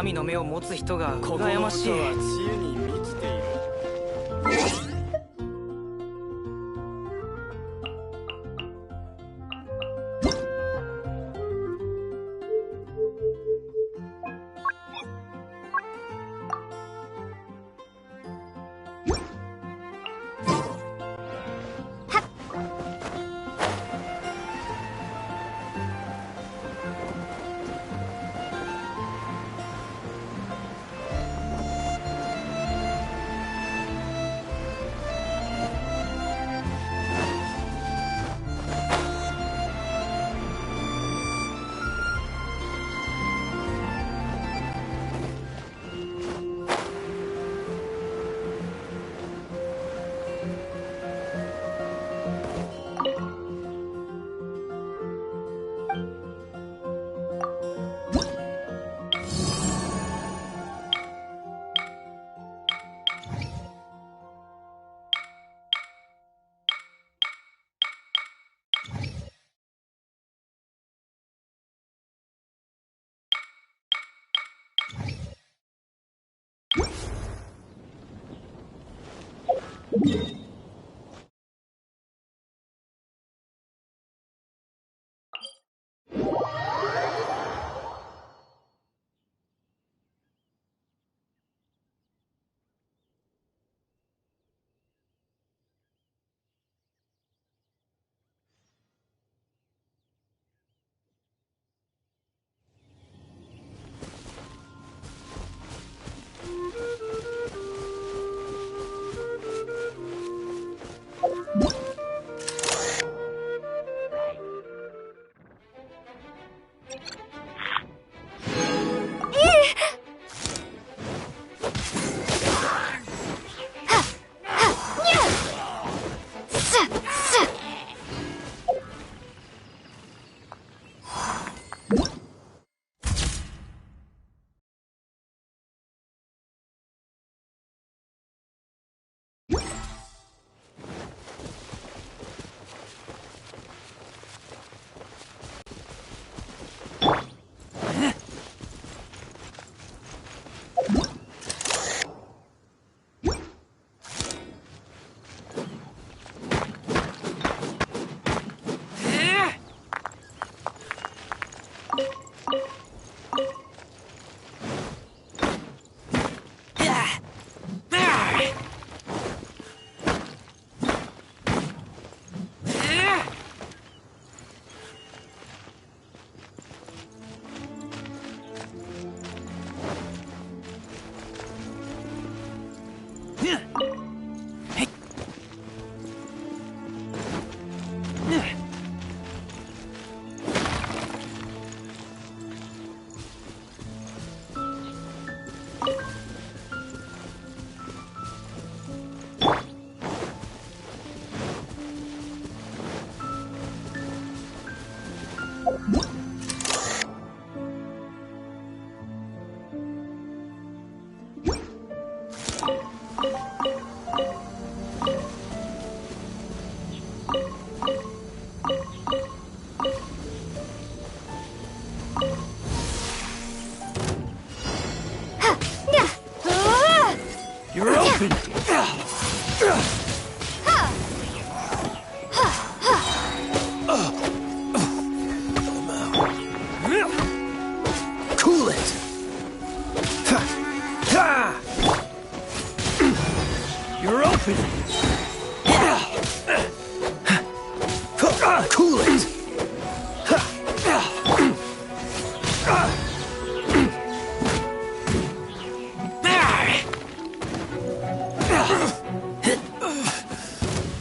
神の目を持つ人が羨ましい。は知恵に満ちている。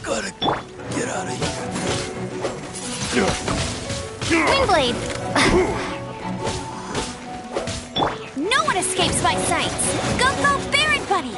Gotta get out of here. Windblade! No one escapes my sights! Go, go, Baron Buddy!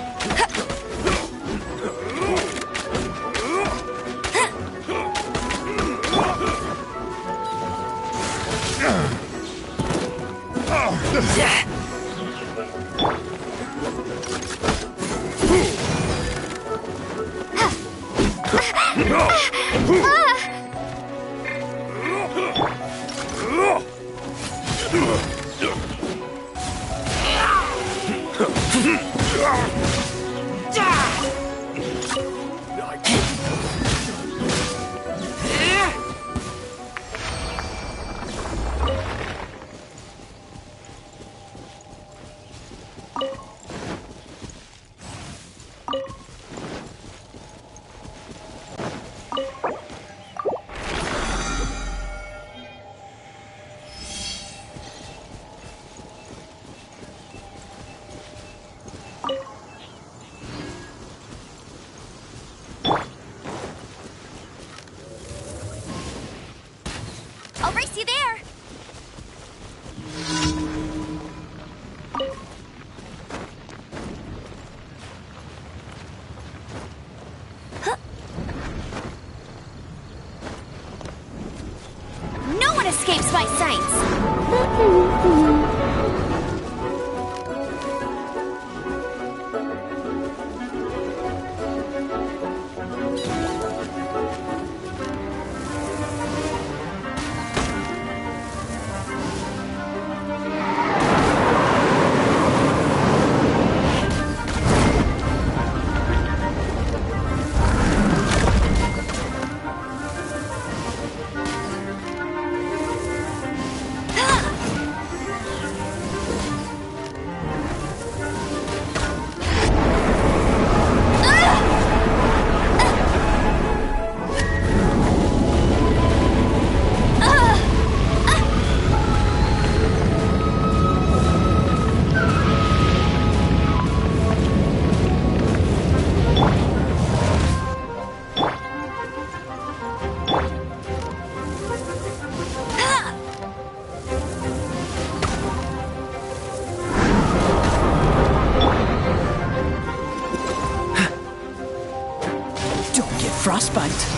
I'll race you there! Huh. No one escapes my sights! Frostbite.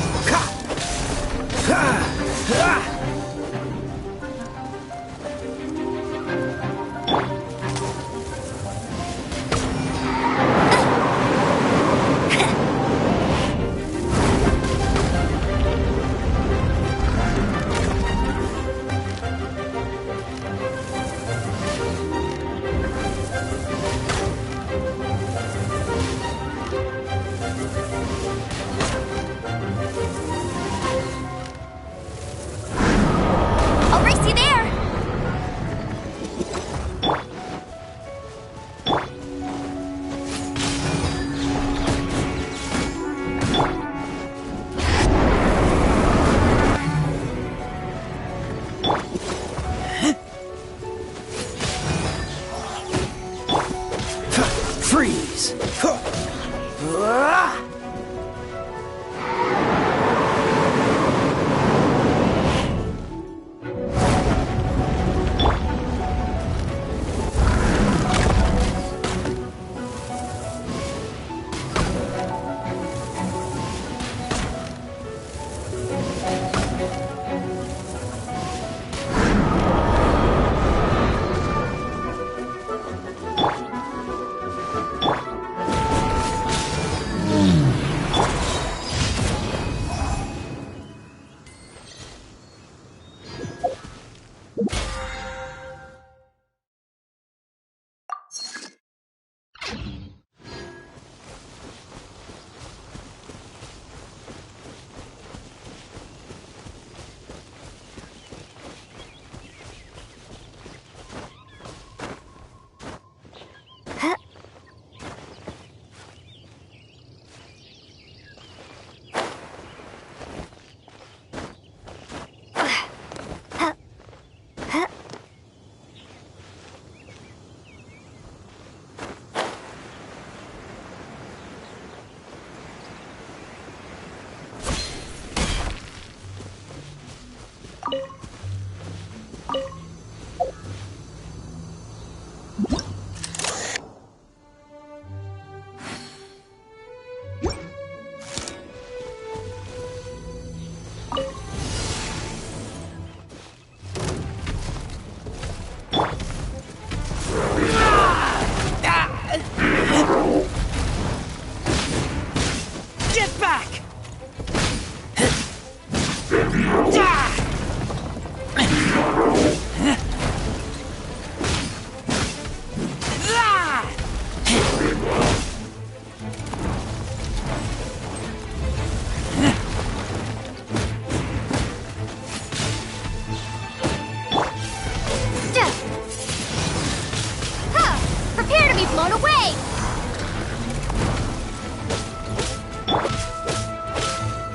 Prepare to be blown away!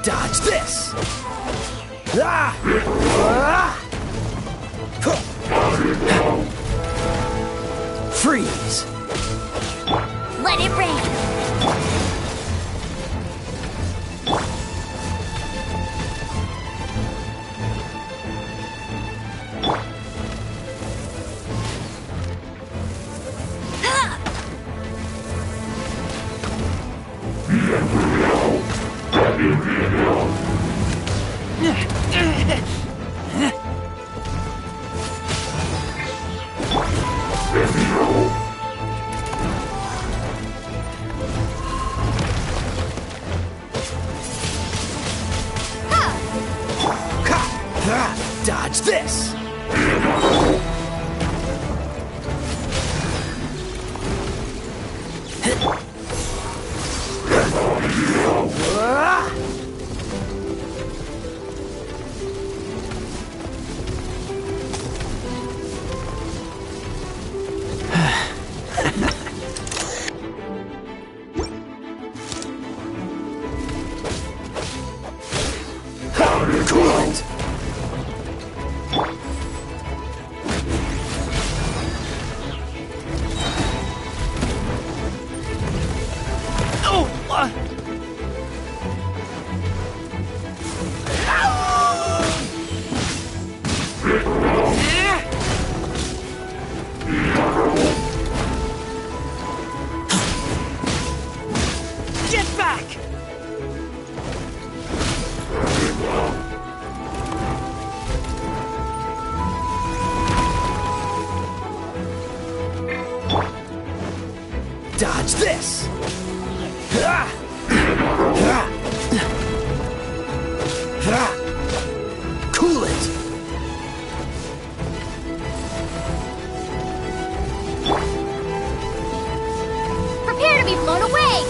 Dodge this! Ah! Ah! Freeze! Let it rain! Dodge this! Coolant! Get back! Dodge this! Cool it! Prepare to be blown away!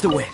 the wind.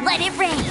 Let it rain!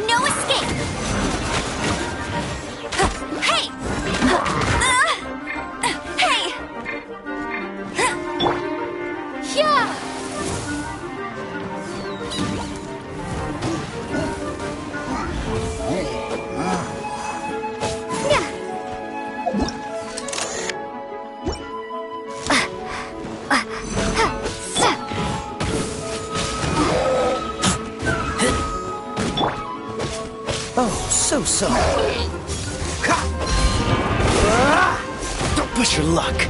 No escape! Hey! Hey! Yeah! Oh, so sorry. Don't push your luck.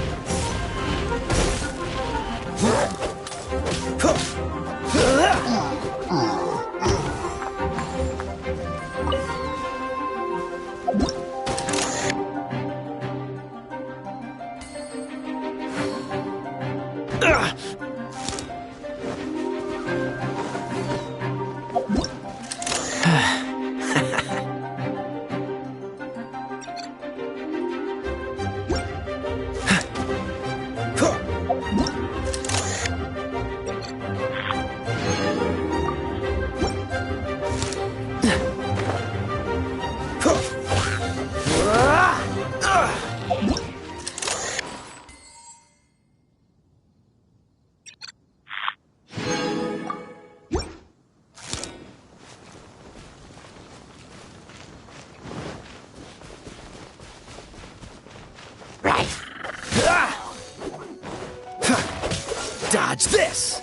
Dodge this!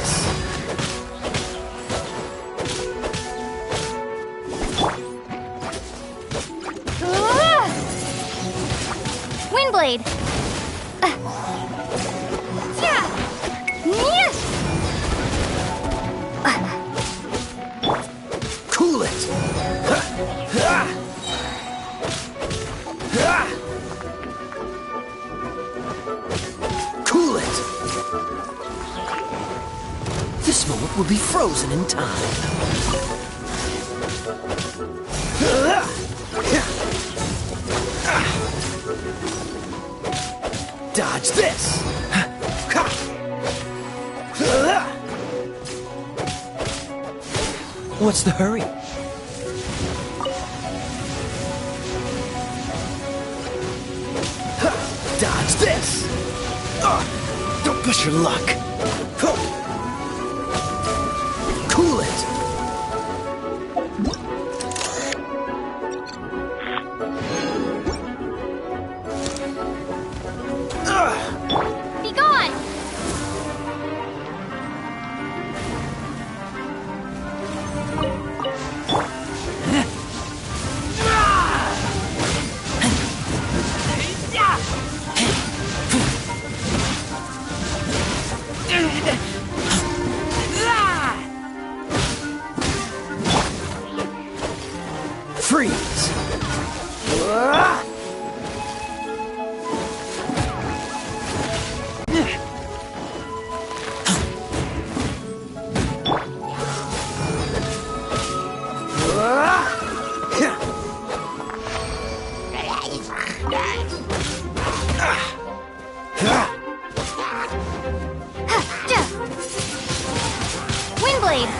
this! Windblade! Yeah! Yeah! Cool it! Cool it! This moment will be frozen in time. Dodge this! What's the hurry? Dodge this! Don't push your luck! Cool it! Be gone! Freeze! Windblade!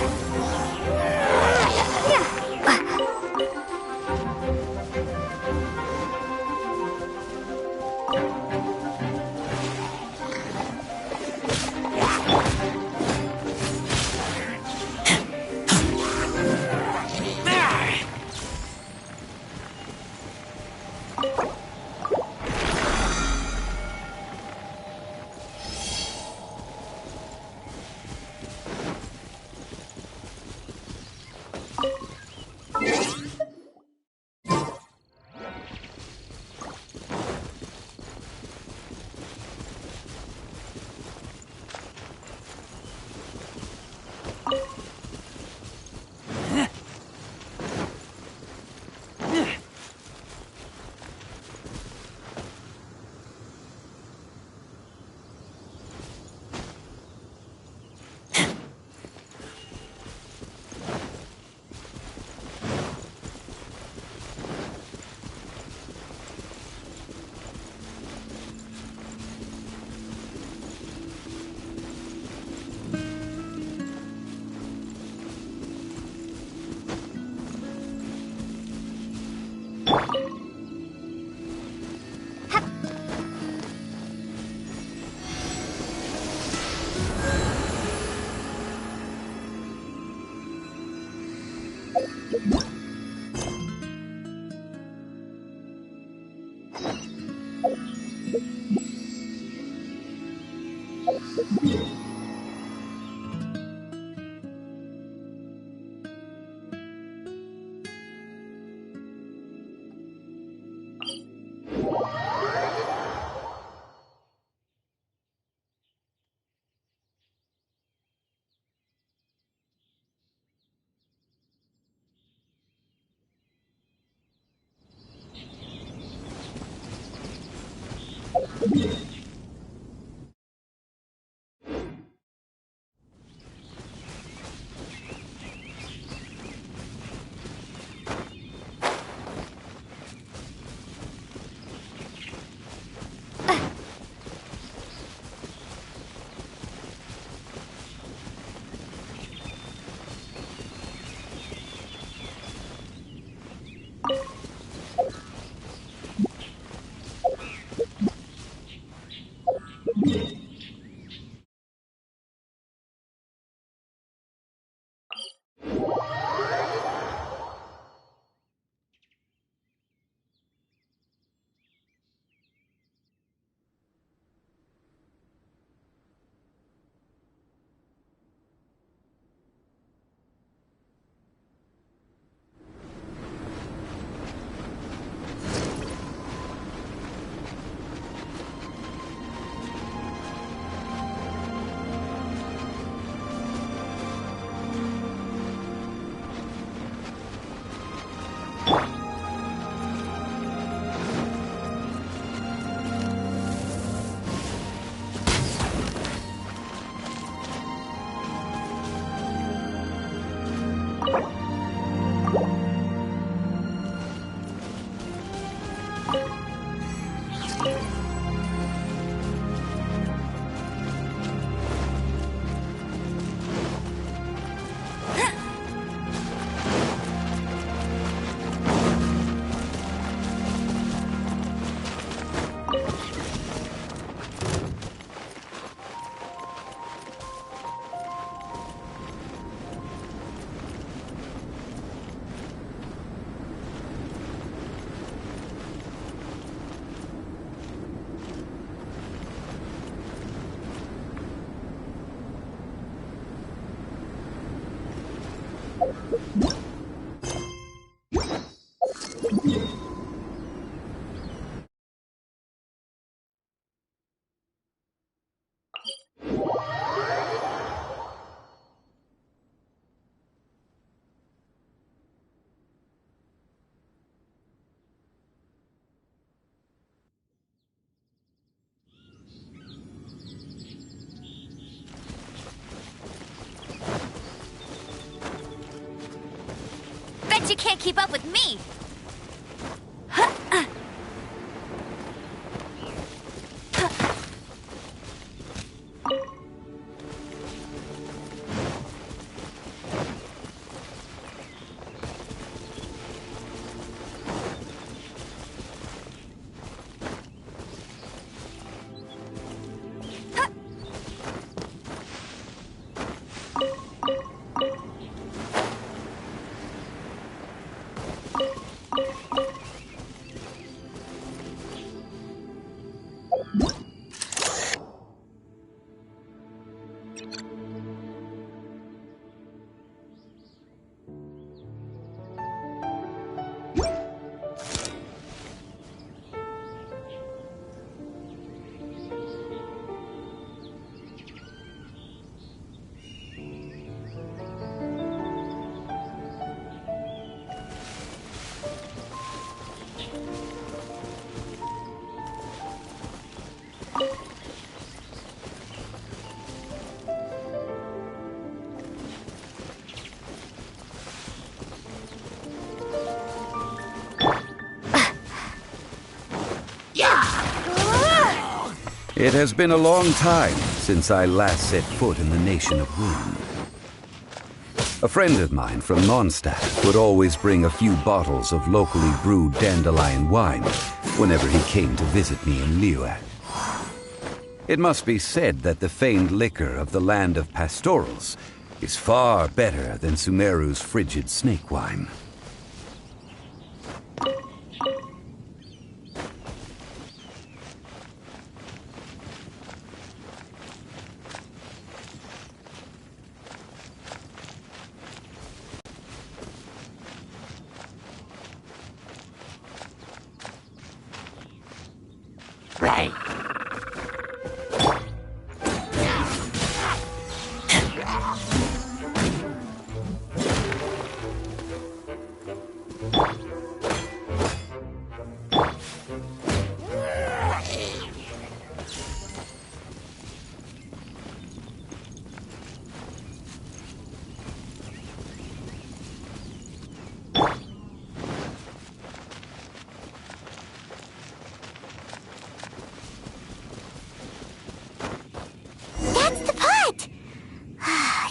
Bet you can't keep up with me! It has been a long time since I last set foot in the Nation of Wind. A friend of mine from Mondstadt would always bring a few bottles of locally brewed dandelion wine whenever he came to visit me in Liyue. It must be said that the famed liquor of the land of pastorals is far better than Sumeru's frigid snake wine. Right.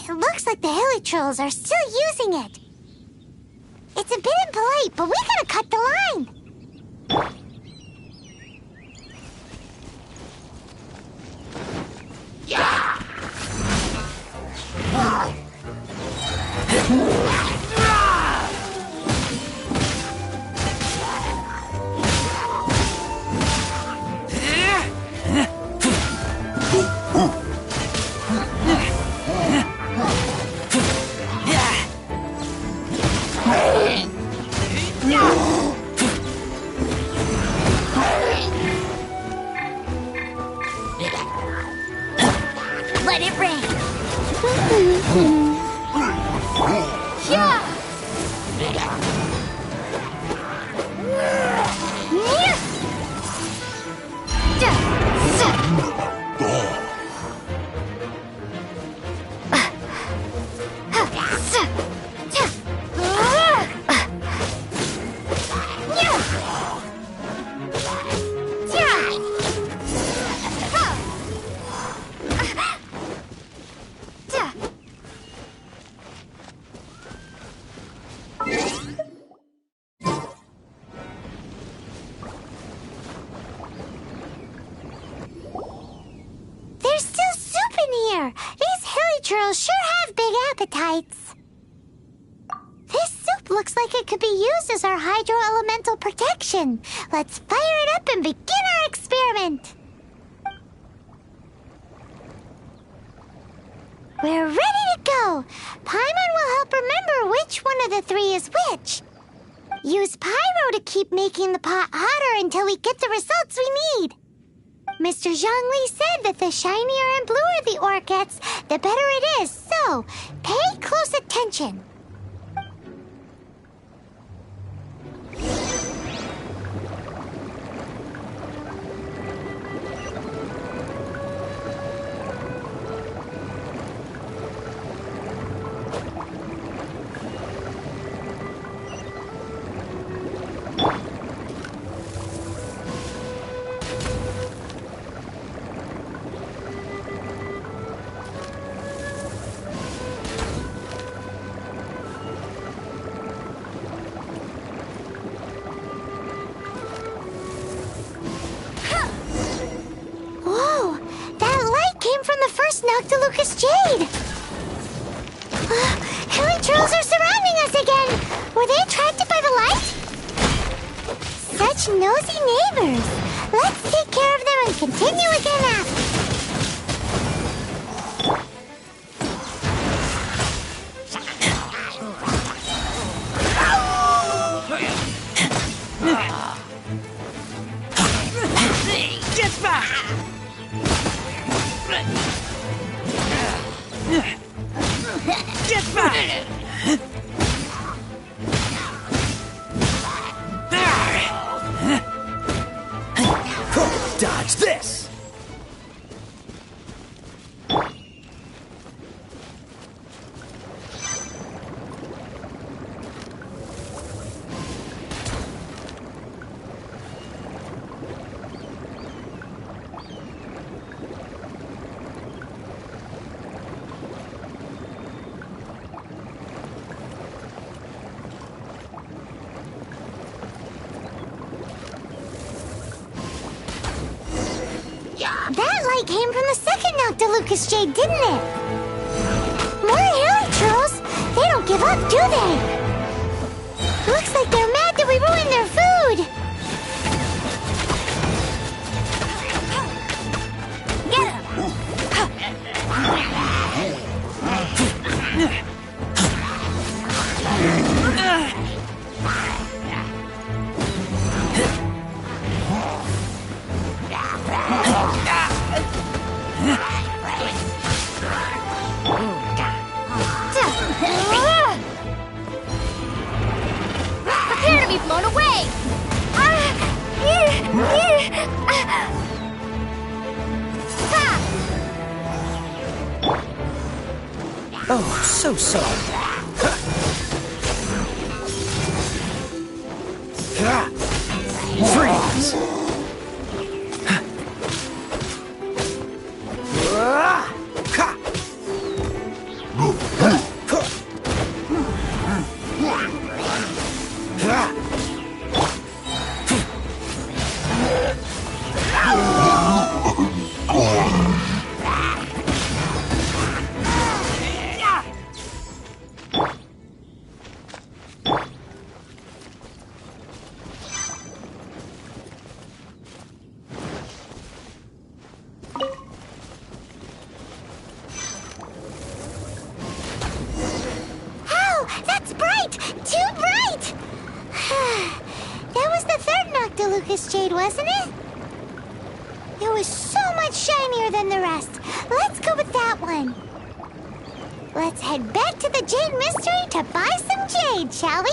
Looks like the hilly trolls are still using it. It's a bit impolite, but we gotta cut the line. Let it rain. Yeah. There's still soup in here. These hilly trolls sure have big appetites. This soup looks like it could be used as our hydro-elemental protection. Let's fire it up and begin our experiment. We're ready to go. Paimon will help remember which one Use pyro to keep making the pot hotter until we get the results we need. Mr. Zhongli said that the shinier and bluer the ore gets, the better it is, so pay close attention. Noctilucous Jade! Helitrolls are surrounding us again! Were they attracted by the light? Such nosy neighbors! Let's take care of them and continue again after. Get back! Get back! Dodge this! That light came from the second Noctilucous Jade, didn't it? More Helitrolls! They don't give up, do they? Looks like they're mad that we ruined their food! Get Prepare to be blown away! Oh, so sorry. Freeze! Noctilucous Jade, wasn't it? It was so much shinier than the rest. Let's go with that one. Let's head back to the Jade Mystery to buy some jade, shall we?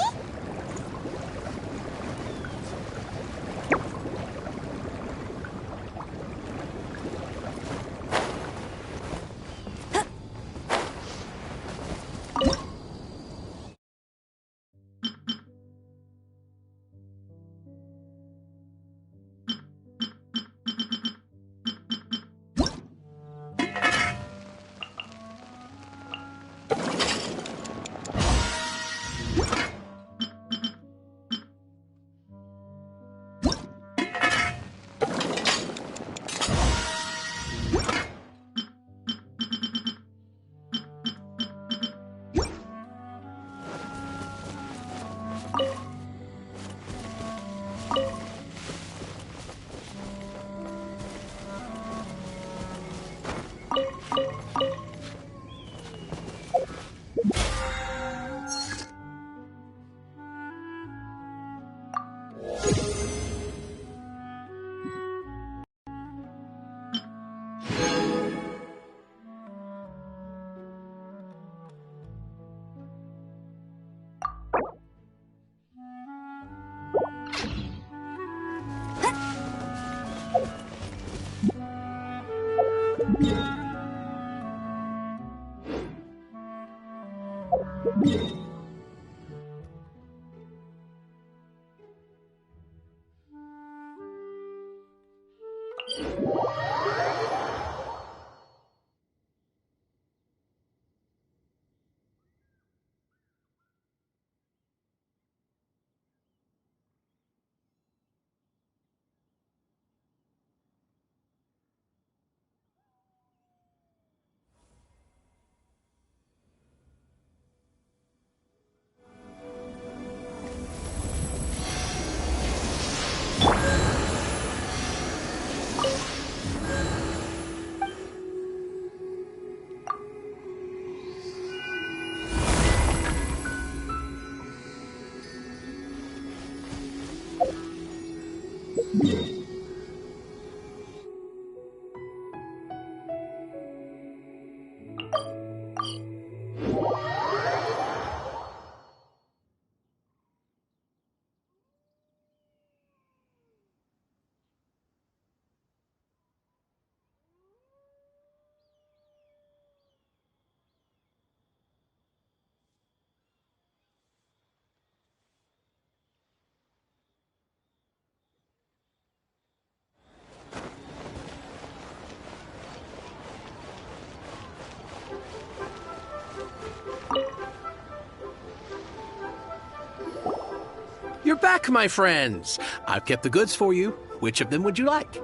You're back, my friends. I've kept the goods for you. Which of them would you like?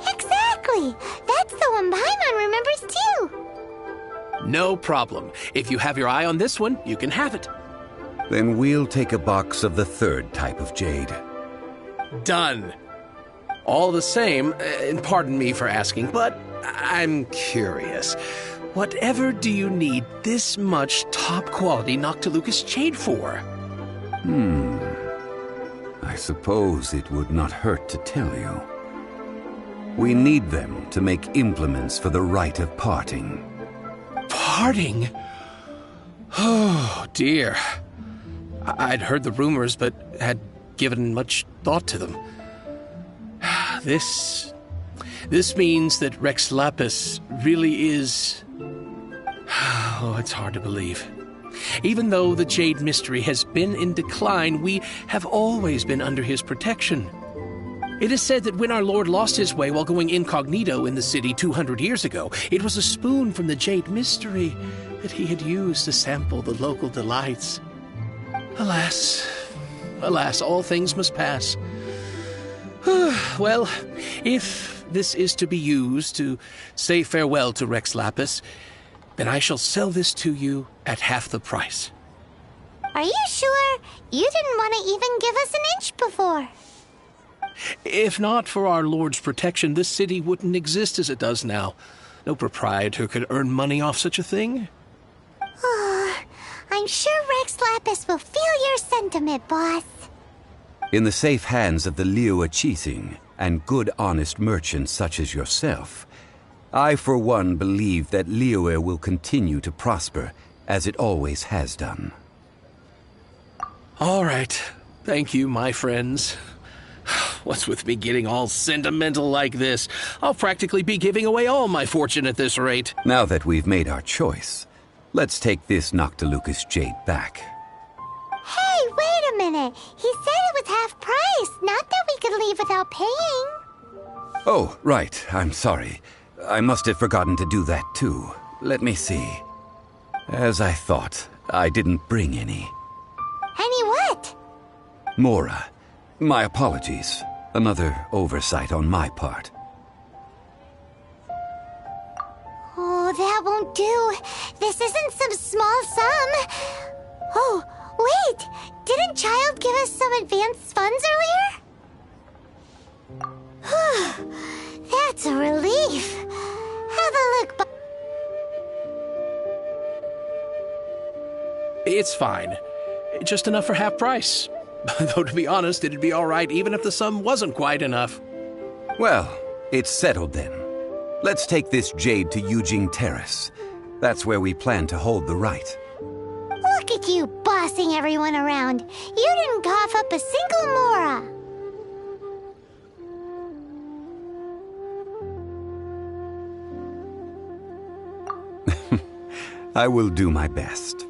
Exactly! That's the one Paimon remembers too! No problem. If you have your eye on this one, you can have it. Then we'll take a box of the third type of jade. Done. All the same, and pardon me for asking, but I'm curious. Whatever do you need this much top-quality Noctilucus jade for? I suppose it would not hurt to tell you. We need them to make implements for the rite of parting. Parting? Oh, dear. I'd heard the rumors, but had given much thought to them. This means that Rex Lapis really is... Oh, it's hard to believe. Even though the Jade Mystery has been in decline, we have always been under his protection. It is said that when our Lord lost his way while going incognito in the city 200 years ago, it was a spoon from the Jade Mystery that he had used to sample the local delights. Alas, all things must pass. Well, if this is to be used to say farewell to Rex Lapis, then I shall sell this to you at half the price. Are you sure? You didn't want to even give us an inch before. If not for our Lord's protection, this city wouldn't exist as it does now. No proprietor could earn money off such a thing. I'm sure Rex Lapis will feel your sentiment, boss. In the safe hands of the Liu Achising and good honest merchants such as yourself, I for one believe that Liyue will continue to prosper as it always has done. All right. Thank you, my friends. What's with me getting all sentimental like this? I'll practically be giving away all my fortune at this rate. Now that we've made our choice, let's take this Noctilucus jade back. Hey, wait a minute. He said it was half price, not that we could leave without paying. Oh, right. I'm sorry. I must have forgotten to do that too. Let me see. As I thought, I didn't bring any. Any what? Mora. My apologies. Another oversight on my part. Oh, that won't do. This isn't some small sum. Oh, wait. Didn't Child give us some advanced funds earlier? That's a relief. Have a look. It's fine. Just enough for half price. Though, to be honest, it'd be all right even if the sum wasn't quite enough. Well, it's settled then. Let's take this jade to Yujing Terrace. That's where we plan to hold the rite. Look at you bossing everyone around. You didn't cough up a single Mora. I will do my best.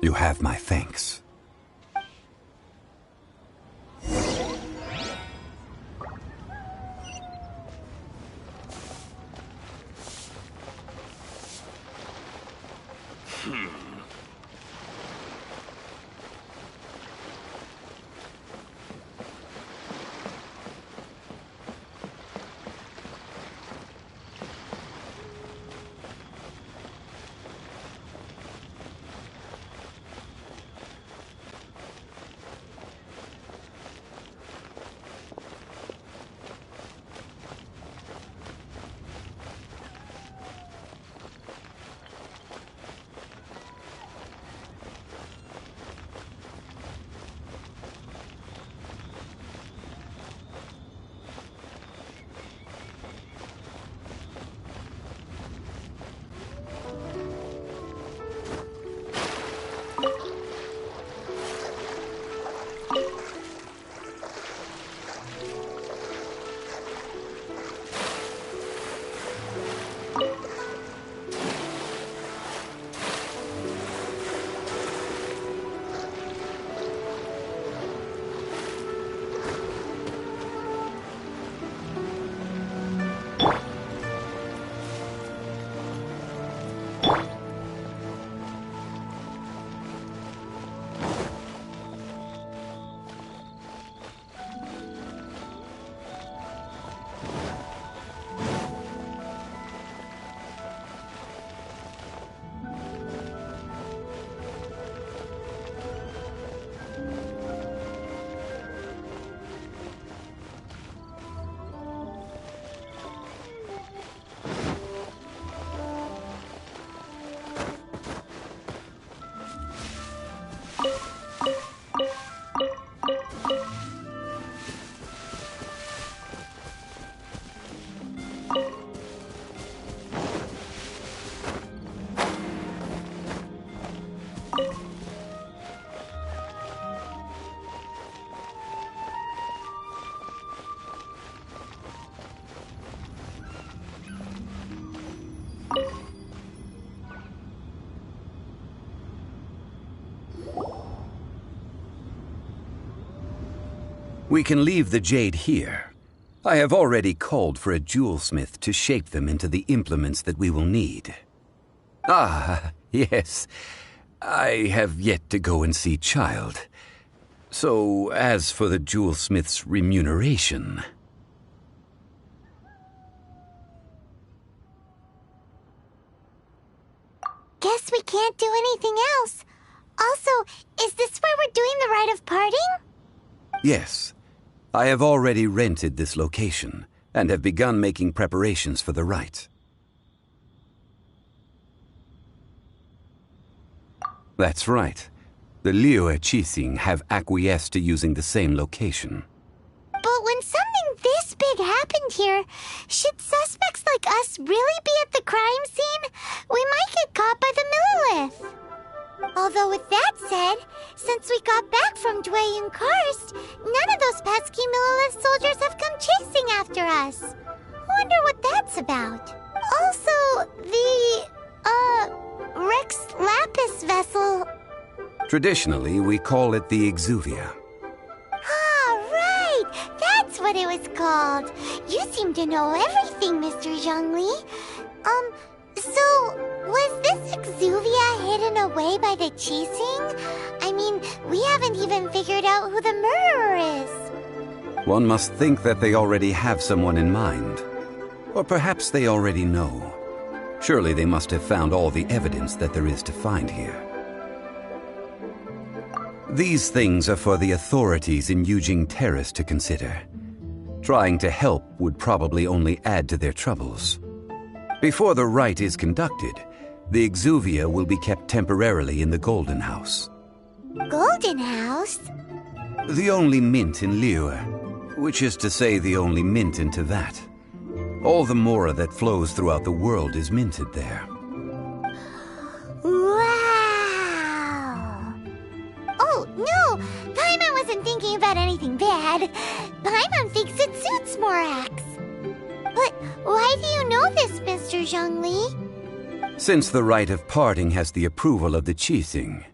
You have my thanks. We can leave the jade here. I have already called for a jewelsmith to shape them into the implements that we will need. Ah, yes. I have yet to go and see Child. So, as for the jewelsmith's remuneration... Guess we can't do anything else. Also, is this where we're doing the rite of parting? Yes. I have already rented this location, and have begun making preparations for the rite. That's right. The Liyue Qixing have acquiesced to using the same location. But when something this big happened here, should suspects like us really be at the crime scene? We might get caught by the Millilith. Although with that said, since we got back from Dwayun Karst, none of those pesky Millilith soldiers have come chasing after us. Wonder what that's about. Also, the, Rex Lapis vessel... Traditionally, we call it the Exuvia. Ah, right! That's what it was called. You seem to know everything, Mr. Zhongli. So, was this Exuvia hidden away by the Qixing? I mean, we haven't even figured out who the murderer is. One must think that they already have someone in mind. Or perhaps they already know. Surely they must have found all the evidence that there is to find here. These things are for the authorities in Yujing Terrace to consider. Trying to help would probably only add to their troubles. Before the rite is conducted, the Exuvia will be kept temporarily in the Golden House. Golden House? The only mint in Liyue, which is to say the only mint in Teyvat. All the mora that flows throughout the world is minted there. Wow! Oh, no! Paimon wasn't thinking about anything bad. Paimon thinks it suits Morax. But why do you know this, Mr. Zhongli? Since the rite of parting has the approval of the Qixing,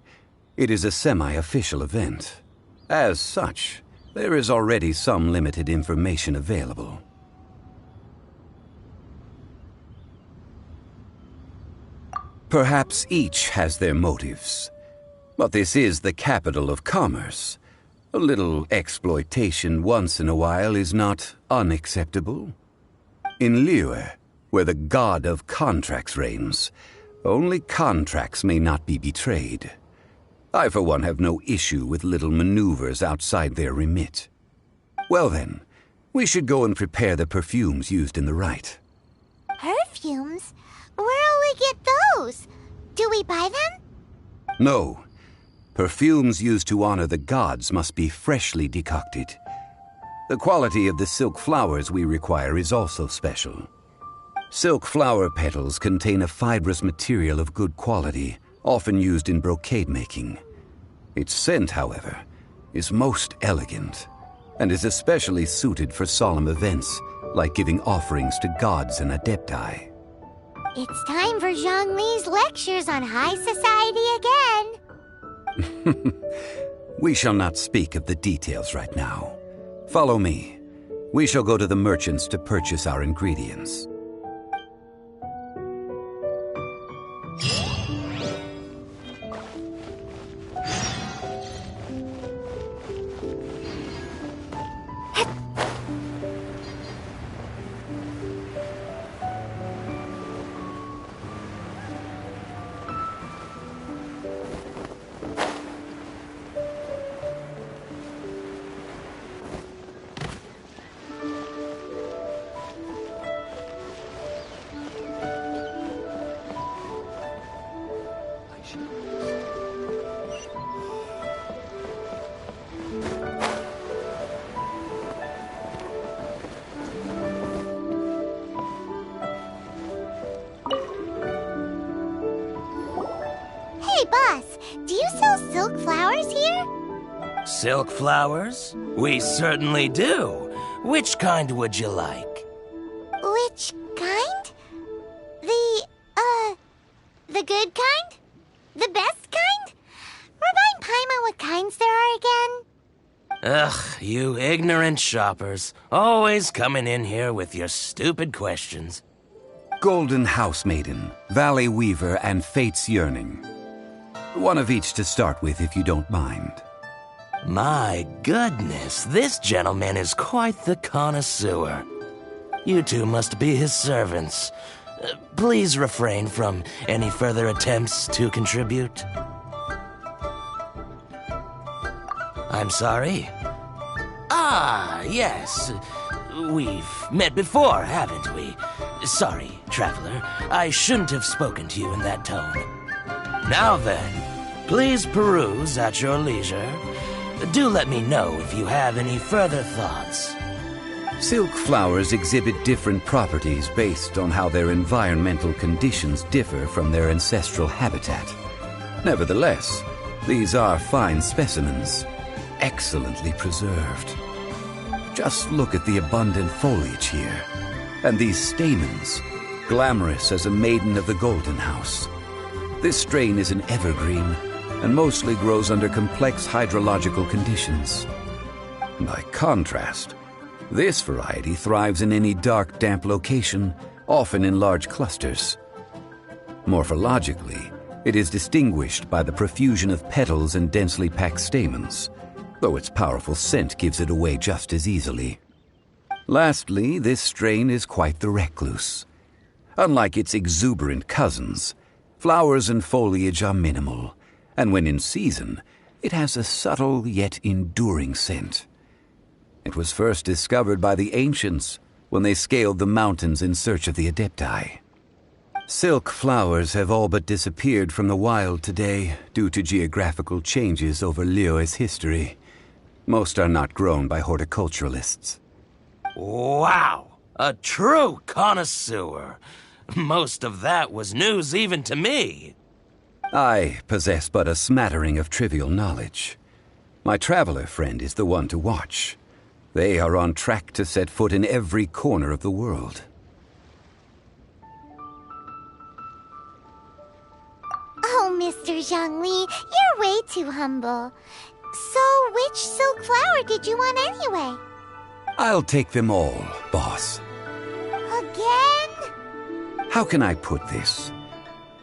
it is a semi-official event. As such, there is already some limited information available. Perhaps each has their motives, but this is the capital of commerce. A little exploitation once in a while is not unacceptable. In Liyue, where the god of contracts reigns, only contracts may not be betrayed. I, for one, have no issue with little maneuvers outside their remit. Well then, we should go and prepare the perfumes used in the rite. Perfumes? Where'll we get those? Do we buy them? No. Perfumes used to honor the gods must be freshly decocted. The quality of the silk flowers we require is also special. Silk flower petals contain a fibrous material of good quality, often used in brocade making. Its scent, however, is most elegant, and is especially suited for solemn events, like giving offerings to gods and adepti. It's time for Zhongli's lectures on high society again. We shall not speak of the details right now. Follow me. We shall go to the merchants to purchase our ingredients. Hey, boss, do you sell silk flowers here? Silk flowers? We certainly do. Which kind would you like? Which kind? The good kind? The best kind? Remind Paimon what kinds there are again. Ugh, you ignorant shoppers. Always coming in here with your stupid questions. Golden Housemaiden, Valley Weaver, and Fate's Yearning. One of each to start with, if you don't mind. My goodness, this gentleman is quite the connoisseur. You two must be his servants. Please refrain from any further attempts to contribute. I'm sorry? Ah, yes. We've met before, haven't we? Sorry, traveler. I shouldn't have spoken to you in that tone. Now then, please peruse at your leisure. Do let me know if you have any further thoughts. Silk flowers exhibit different properties based on how their environmental conditions differ from their ancestral habitat. Nevertheless, these are fine specimens, excellently preserved. Just look at the abundant foliage here, and these stamens, glamorous as a maiden of the Golden House. This strain is an evergreen, and mostly grows under complex hydrological conditions. By contrast, this variety thrives in any dark, damp location, often in large clusters. Morphologically, it is distinguished by the profusion of petals and densely packed stamens, though its powerful scent gives it away just as easily. Lastly, this strain is quite the recluse. Unlike its exuberant cousins, flowers and foliage are minimal, and when in season, it has a subtle yet enduring scent. It was first discovered by the ancients when they scaled the mountains in search of the adepti. Silk flowers have all but disappeared from the wild today due to geographical changes over Liyue's history. Most are not grown by horticulturalists. Wow! A true connoisseur. Most of that was news even to me. I possess but a smattering of trivial knowledge. My traveler friend is the one to watch. They are on track to set foot in every corner of the world. Mr. Zhongli. You're way too humble. So, which silk flower did you want anyway? I'll take them all, boss. Again? How can I put this?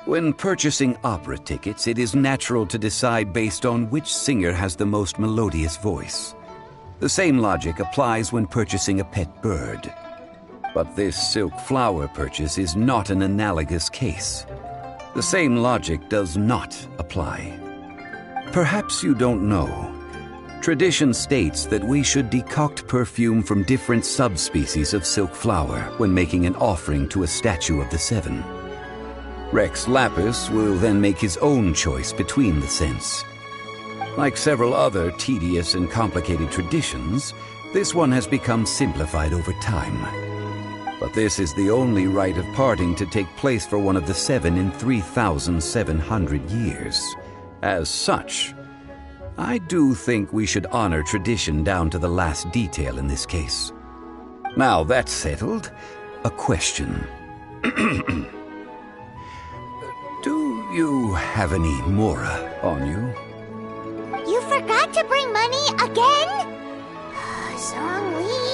When purchasing opera tickets, it is natural to decide based on which singer has the most melodious voice. The same logic applies when purchasing a pet bird. But this silk flower purchase is not an analogous case. The same logic does not apply. Perhaps you don't know. Tradition states that we should decoct perfume from different subspecies of silk flower when making an offering to a statue of the seven. Rex Lapis will then make his own choice between the scents. Like several other tedious and complicated traditions, this one has become simplified over time. But this is the only rite of parting to take place for one of the seven in 3,700 years. As such, I do think we should honor tradition down to the last detail in this case. Now that's settled, a question. Do you have any Mora on you? You forgot to bring money again? Zhongli.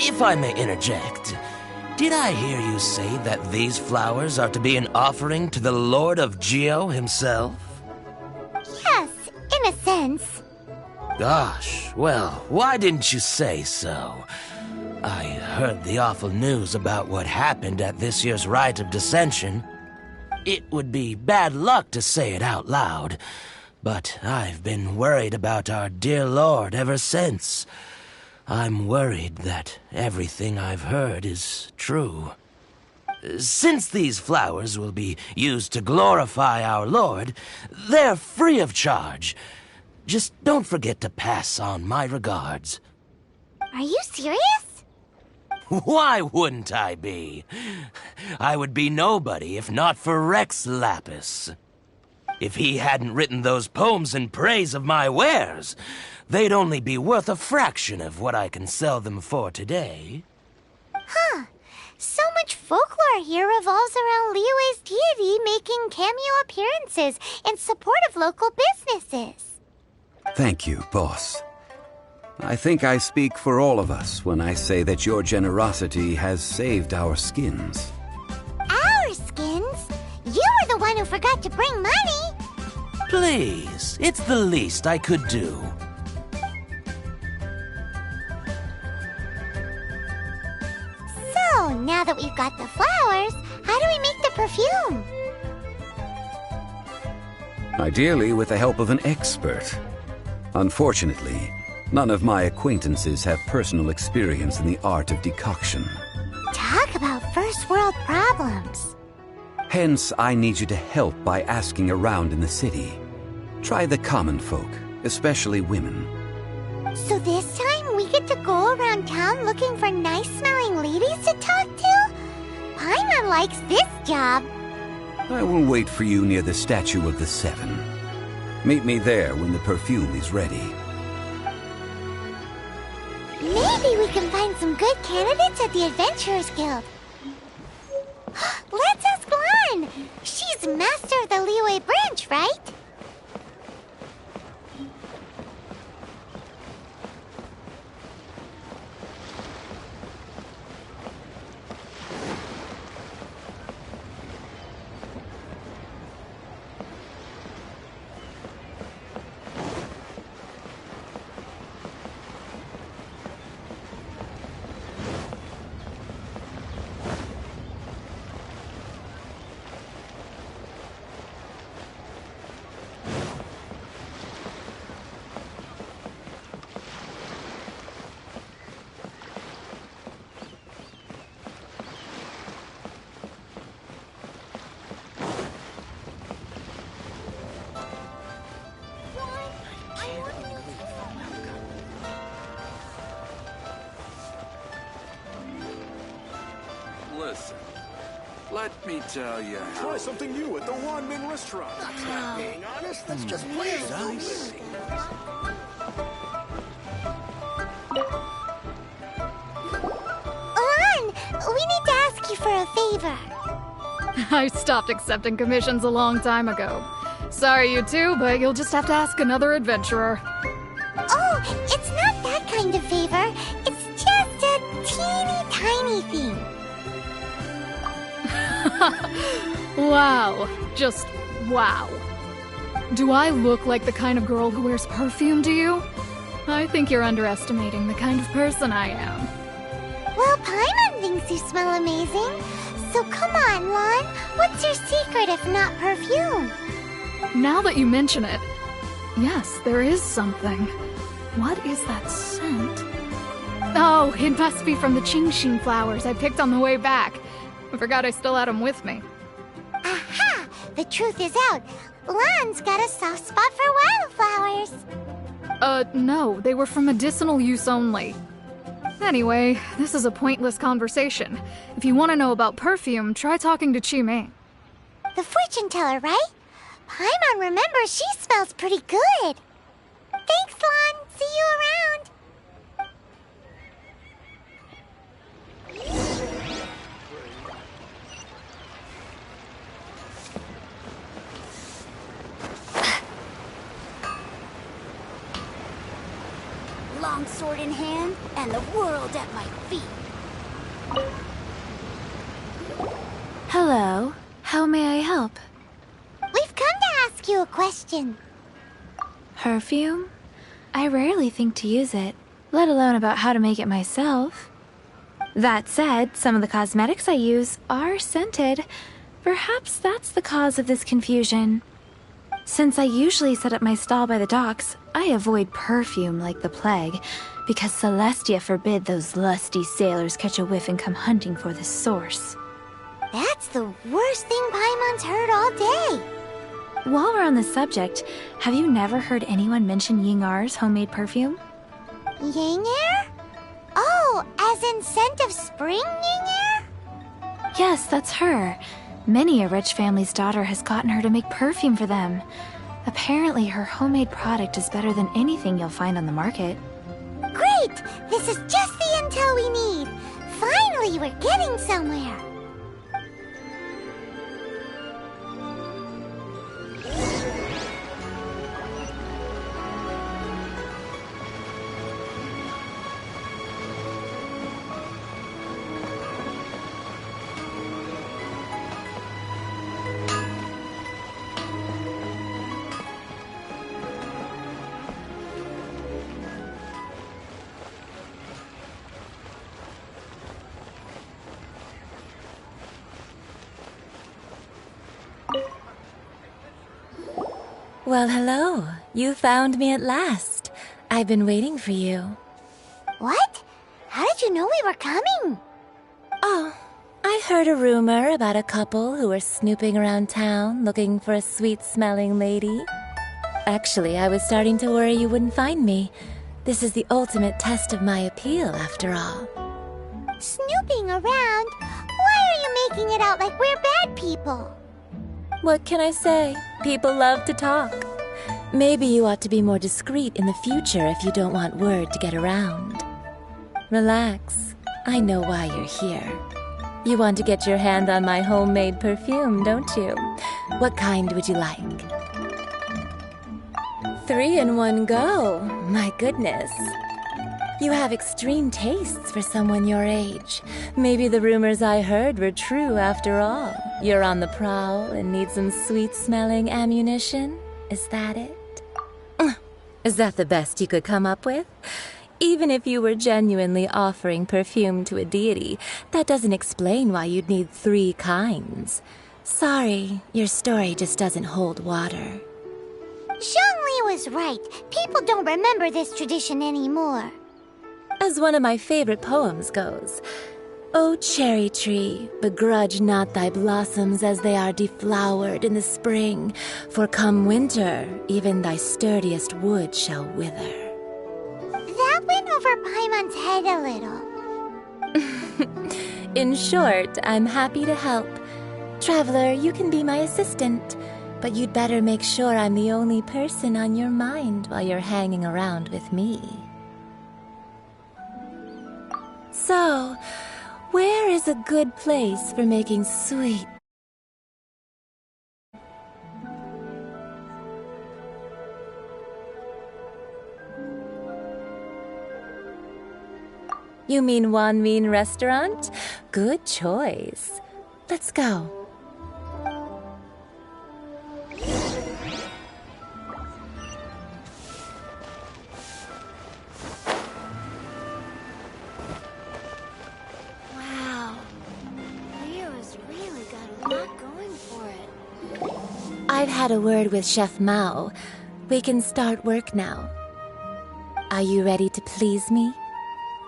If I may interject, did I hear you say that these flowers are to be an offering to the Lord of Geo himself? Yes, in a sense. Gosh, well, why didn't you say so? I heard the awful news about what happened at this year's Rite of Dissension. It would be bad luck to say it out loud, but I've been worried about our dear Lord ever since. I'm worried that everything I've heard is true. Since these flowers will be used to glorify our Lord, they're free of charge. Just don't forget to pass on my regards. Are you serious? Why wouldn't I be? I would be nobody if not for Rex Lapis. If he hadn't written those poems in praise of my wares, they'd only be worth a fraction of what I can sell them for today. Huh. So much folklore here revolves around Liyue's deity making cameo appearances in support of local businesses. Thank you, boss. I think I speak for all of us when I say that your generosity has saved our skins. Our skins? You were the one who forgot to bring money. Please, it's the least I could do. So, now that we've got the flowers, how do we make the perfume? Ideally with the help of an expert. Unfortunately, none of my acquaintances have personal experience in the art of decoction. Talk about first world problems. Hence, I need you to help by asking around in the city. Try the common folk, especially women. So this time we get to go around town looking for nice-smelling ladies to talk to? Paimon likes this job. I will wait for you near the statue of the seven. Meet me there when the perfume is ready. Maybe we can find some good candidates at the Adventurers Guild. Let's ask Lan. She's master of the Liyue branch, right? Listen, let me tell you how... Try something new at the Wanmin restaurant. That's not being honest, that's just plain stupid. Lan, we need to ask ask you for a favor. I stopped accepting commissions a long time ago. Sorry, you two, but you'll just have to ask another adventurer. Oh, it's not that kind of favor. It's just a teeny tiny thing. Wow. Just wow. Do I look like the kind of girl who wears perfume to you? I think you're underestimating the kind of person I am. Well, Paimon thinks you smell amazing. So come on, Lon. What's your secret if not perfume? Now that you mention it, yes, there is something. What is that scent? Oh, it must be from the Genshin flowers I picked on the way back. I forgot I still had them with me. Aha! The truth is out. Lon's got a soft spot for wildflowers. No, they were for medicinal use only. Anyway, this is a pointless conversation. If you want to know about perfume, try talking to Chi-Ming. The fortune teller, right? Paimon remembers she smells pretty good. Thanks, Lon. See you around. Long sword in hand, and the world at my feet. Hello. How may I help? We've come to ask you a question. Perfume? I rarely think to use it, let alone about how to make it myself. That said, some of the cosmetics I use are scented. Perhaps that's the cause of this confusion. Since I usually set up my stall by the docks, I avoid perfume like the plague, because Celestia forbid those lusty sailors catch a whiff and come hunting for the source. That's the worst thing Paimon's heard all day. While we're on the subject, have you never heard anyone mention Ying-Ar's homemade perfume? Ying-Er? Oh, as in scent of spring, Ying-Er? Yes, that's her. Many a rich family's daughter has gotten her to make perfume for them. Apparently, her homemade product is better than anything you'll find on the market. Great! This is just the intel we need. Finally, we're getting somewhere. Well, hello. You found me at last. I've been waiting for you. What? How did you know we were coming? Oh, I heard a rumor about a couple who were snooping around town looking for a sweet-smelling lady. Actually, I was starting to worry you wouldn't find me. This is the ultimate test of my appeal, after all. Snooping around? Why are you making it out like we're bad people? What can I say? People love to talk. Maybe you ought to be more discreet in the future if you don't want word to get around. Relax. I know why you're here. You want to get your hand on my homemade perfume, don't you? What kind would you like? 3 in one go. My goodness. You have extreme tastes for someone your age. Maybe the rumors I heard were true after all. You're on the prowl and need some sweet-smelling ammunition? Is that it? Is that the best you could come up with? Even if you were genuinely offering perfume to a deity, that doesn't explain why you'd need 3 kinds. Sorry, your story just doesn't hold water. Zhongli was right. People don't remember this tradition anymore. As one of my favorite poems goes, O cherry tree, begrudge not thy blossoms as they are deflowered in the spring, for come winter, even thy sturdiest wood shall wither. That went over Paimon's head a little. In short, I'm happy to help. Traveler, you can be my assistant, but you'd better make sure I'm the only person on your mind while you're hanging around with me. So, Where is a good place for making sweet? You mean Wanmin Restaurant? Good choice. Let's go. Wow. Leo's really got a lot going for it. I've had a word with Chef Mao. We can start work now. Are you ready to please me?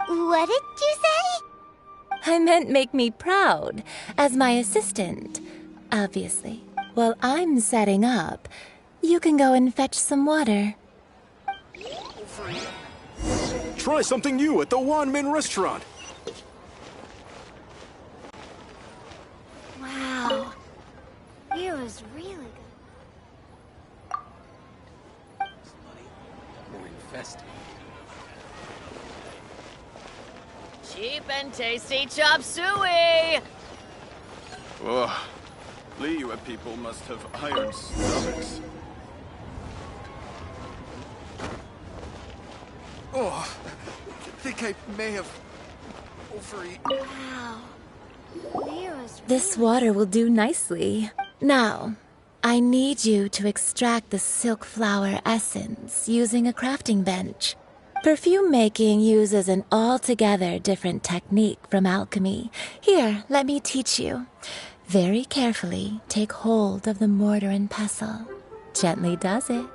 What did you say? I meant make me proud, as my assistant. Obviously. While I'm setting up, you can go and fetch some water. Try something new at the Wanmin Restaurant. Wow. Leo's really good. More infested. Cheap and tasty chop suey! Ugh. Liyue people must have iron stomachs. Oh, I think I may have overeaten. Wow. Leo's This water will do nicely. Now, I need you to extract the silk flower essence using a crafting bench. Perfume making uses an altogether different technique from alchemy. Here, let me teach you. Very carefully take hold of the mortar and pestle. Gently does it.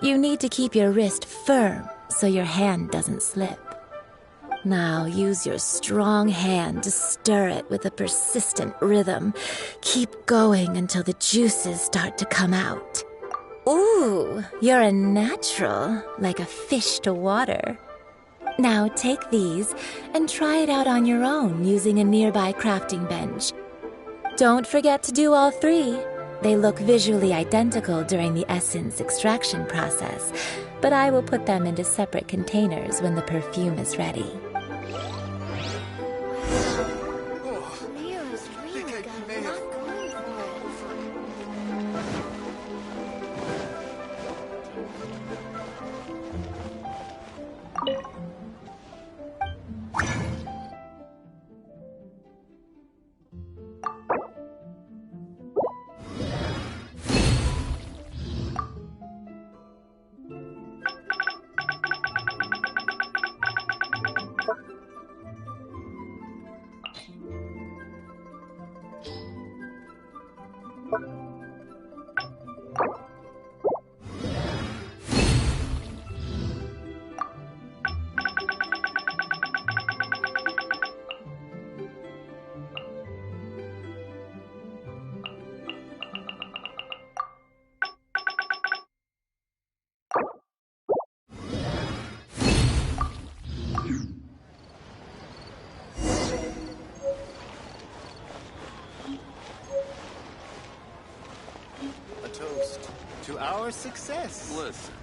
You need to keep your wrist firm so your hand doesn't slip. Now use your strong hand to stir it with a persistent rhythm. Keep going until the juices start to come out. Ooh, you're a natural, like a fish to water. Now take these and try it out on your own using a nearby crafting bench. Don't forget to do all three. They look visually identical during the essence extraction process, but I will put them into separate containers when the perfume is ready. Leo's really got a lot going for it. A toast to our success. Listen.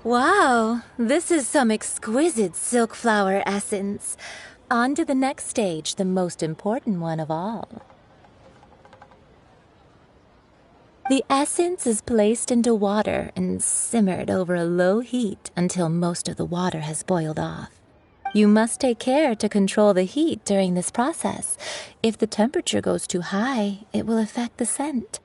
Wow, this is some exquisite silk flower essence. On to the next stage, the most important one of all. The essence is placed into water and simmered over a low heat until most of the water has boiled off. You must take care to control the heat during this process. If the temperature goes too high, it will affect the scent.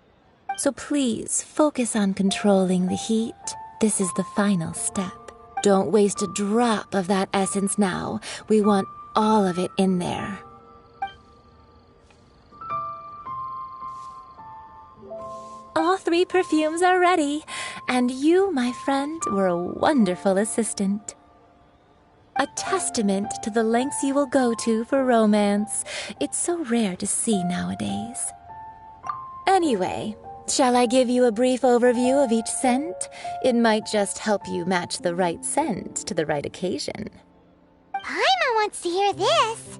So please focus on controlling the heat. This is the final step. Don't waste a drop of that essence now. We want all of it in there. All three perfumes are ready, and you, my friend, were a wonderful assistant. A testament to the lengths you will go to for romance. It's so rare to see nowadays. Anyway, shall I give you a brief overview of each scent? It might just help you match the right scent to the right occasion. Paimon wants to hear this.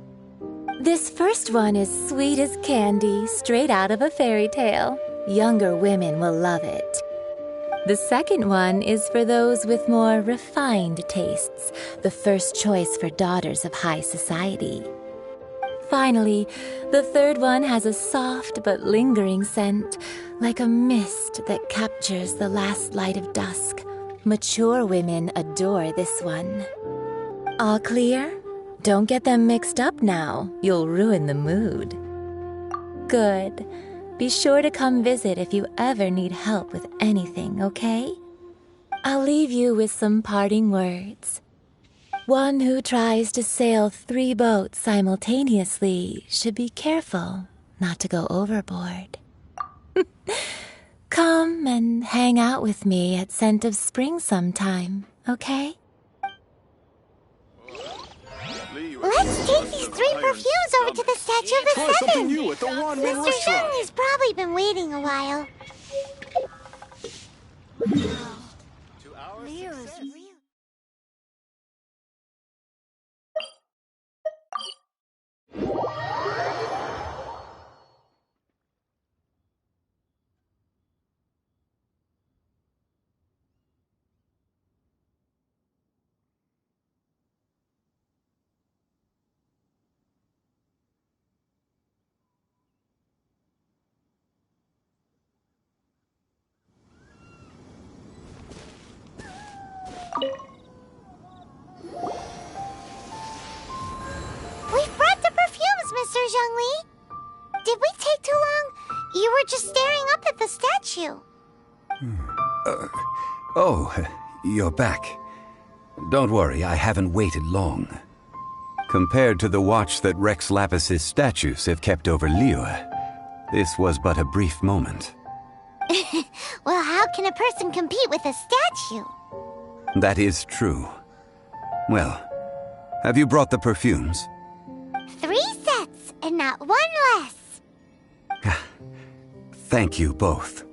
This first one is sweet as candy, straight out of a fairy tale. Younger women will love it. The second one is for those with more refined tastes, the first choice for daughters of high society. Finally, the third one has a soft but lingering scent, like a mist that captures the last light of dusk. Mature women adore this one. All clear? Don't get them mixed up now. You'll ruin the mood. Good. Be sure to come visit if you ever need help with anything, okay? I'll leave you with some parting words. One who tries to sail 3 boats simultaneously should be careful not to go overboard. Come and hang out with me at Scent of Spring sometime, okay? Let's take these 3 perfumes over to the Statue of the Try something Seven. new at the Wanmin Mr. restaurant. Zheng's probably been waiting a while. Leo's real. We've brought the perfumes, Mr. Zhengli. Did we take too long? You were just staring up at the statue. Oh, you're back. Don't worry, I haven't waited long. Compared to the watch that Rex Lapis's statues have kept over Liyue, this was but a brief moment. Well, how can a person compete with a statue? That is true. Well, have you brought the perfumes? 3 sets, and not 1 less. Thank you both.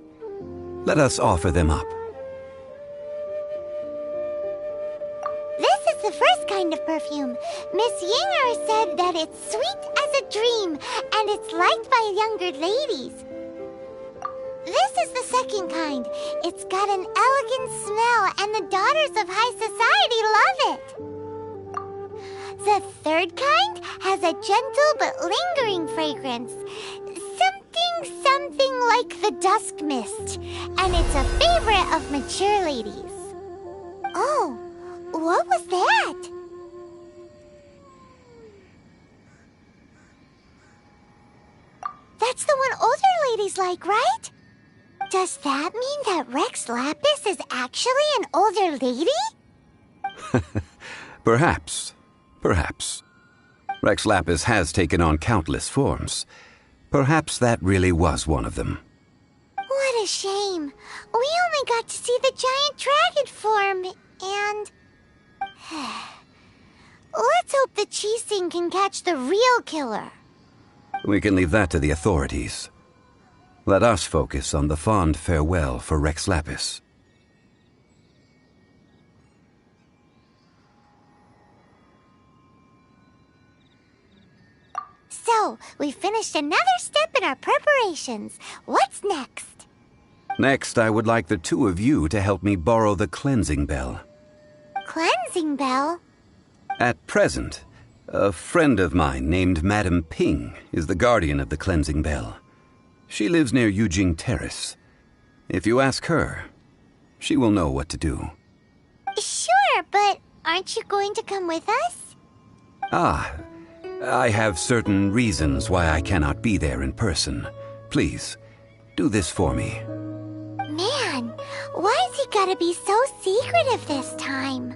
Let us offer them up. This is the first kind of perfume. Miss Yinger said that it's sweet as a dream, and it's liked by younger ladies. This is the second kind. It's got an elegant smell, and the daughters of high society love it. The third kind has a gentle but lingering fragrance. Something like the dusk mist, and it's a favorite of mature ladies. Oh, what was that? That's the one older ladies like, right? Does that mean that Rex Lapis is actually an older lady? Perhaps. Perhaps. Rex Lapis has taken on countless forms. Perhaps that really was one of them. What a shame. We only got to see the giant dragon form, and... Let's hope the Qixing can catch the real killer. We can leave that to the authorities. Let us focus on the fond farewell for Rex Lapis. So, we finished another step in our preparations. What's next? Next, I would like the 2 of you to help me borrow the cleansing bell. Cleansing bell? At present, a friend of mine named Madame Ping is the guardian of the cleansing bell. She lives near Yujing Terrace. If you ask her, she will know what to do. Sure, but aren't you going to come with us? Ah, I have certain reasons why I cannot be there in person. Please, do this for me. Man, why's he gotta be so secretive this time?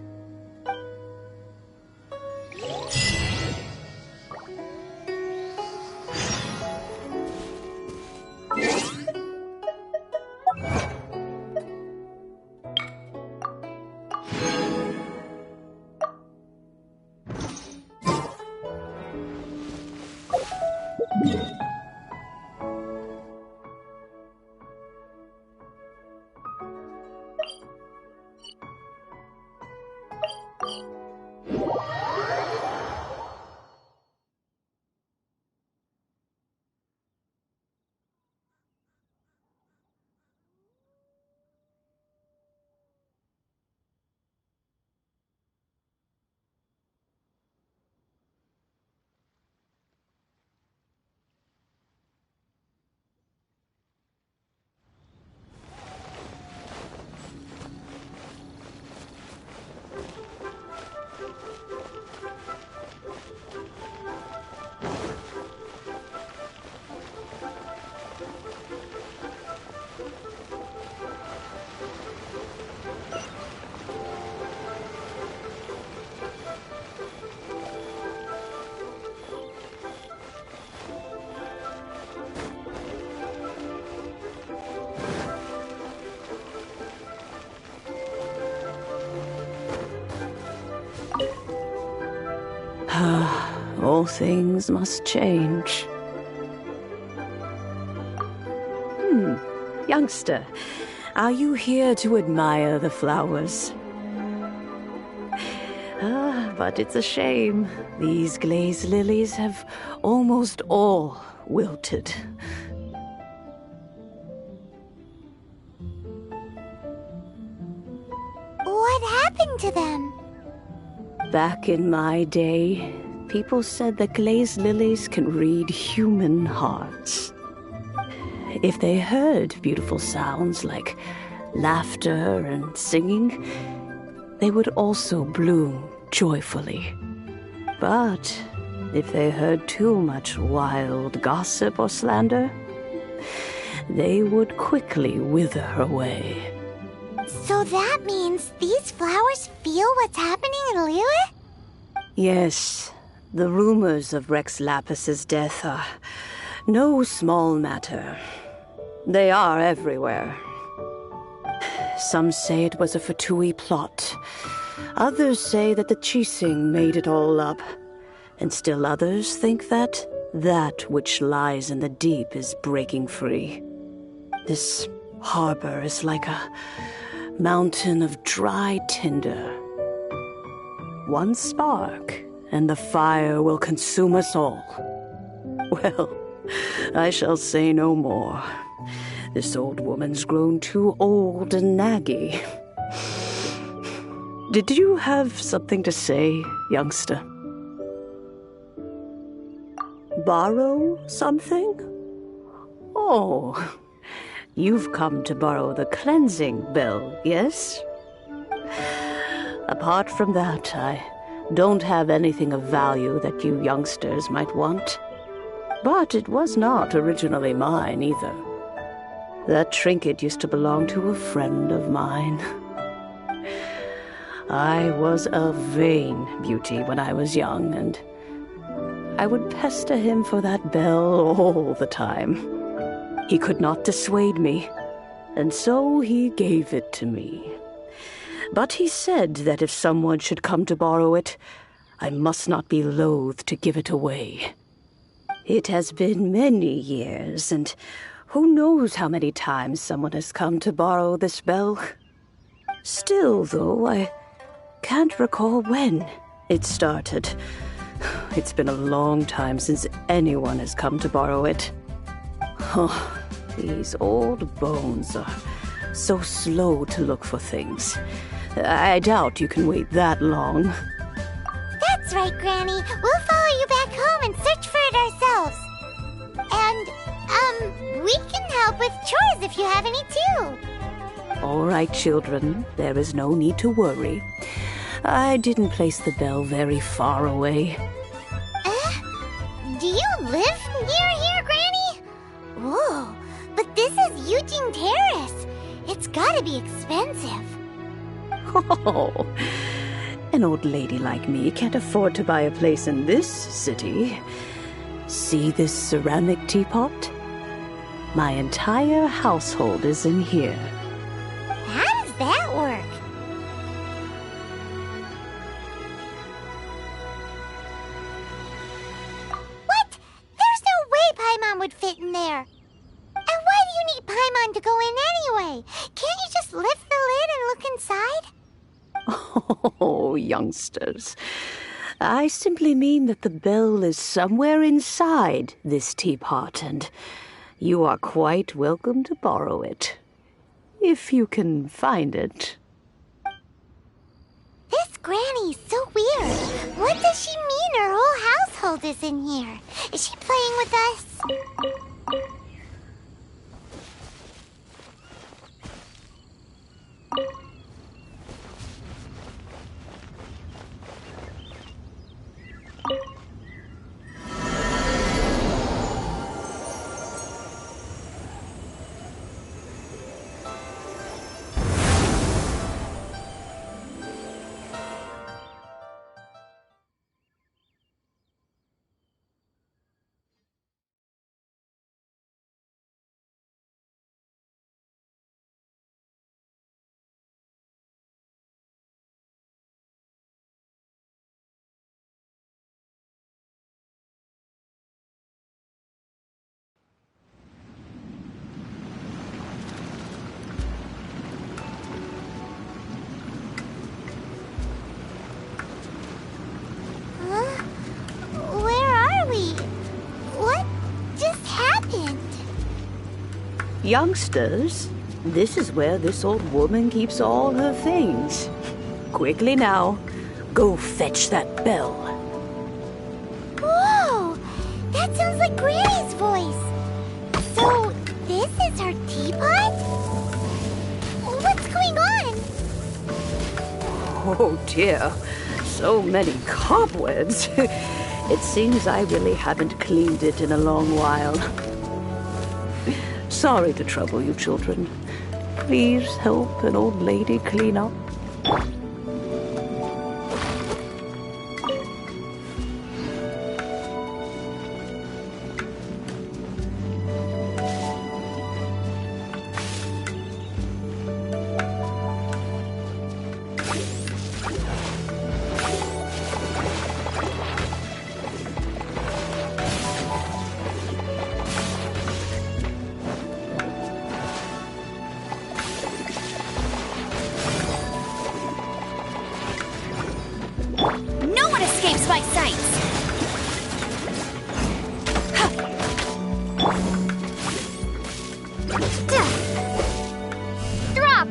All things must change. Youngster, are you here to admire the flowers? But it's a shame. These glazed lilies have almost all wilted. What happened to them? Back in my day, people said that glazed lilies can read human hearts. If they heard beautiful sounds like laughter and singing, they would also bloom joyfully. But if they heard too much wild gossip or slander, they would quickly wither away. So that means these flowers feel what's happening in Liyue? Yes, the rumors of Rex Lapis's death are no small matter. They are everywhere. Some say it was a Fatui plot. Others say that the Chising made it all up. And still others think that that which lies in the deep is breaking free. This harbor is like a mountain of dry tinder. One spark, and the fire will consume us all. Well, I shall say no more. This old woman's grown too old and naggy. Did you have something to say, youngster? Borrow something? Oh, you've come to borrow the cleansing bell, yes? Apart from that, I don't have anything of value that you youngsters might want. But it was not originally mine, either. That trinket used to belong to a friend of mine. I was a vain beauty when I was young, and I would pester him for that bell all the time. He could not dissuade me, and so he gave it to me. But he said that if someone should come to borrow it, I must not be loath to give it away. It has been many years, and who knows how many times someone has come to borrow this bell. Still, though, I can't recall when it started. It's been a long time since anyone has come to borrow it. Oh, these old bones are so slow to look for things. I doubt you can wait that long. That's right, Granny. We'll follow you back home and search for it ourselves. And, we can help with chores if you have any too. All right, children. There is no need to worry. I didn't place the bell very far away. Do you live near here, Granny? Whoa, but this is Eugene Terrace. It's gotta be expensive. Oh, an old lady like me can't afford to buy a place in this city. See this ceramic teapot? My entire household is in here. How does that work? What? There's no way Paimon would fit in there. And why do you need Paimon to go in anyway? Can't you just lift the lid and look inside? Oh, youngsters. I simply mean that the bell is somewhere inside this teapot, and you are quite welcome to borrow it. If you can find it. This Granny's so weird. What does she mean her whole household is in here? Is she playing with us? Youngsters, this is where this old woman keeps all her things. Quickly now, go fetch that bell. Whoa! That sounds like Granny's voice. So, this is her teapot? What's going on? Oh dear, so many cobwebs. It seems I really haven't cleaned it in a long while. Sorry to trouble you, children. Please help an old lady clean up. No one escapes my sights! Drop!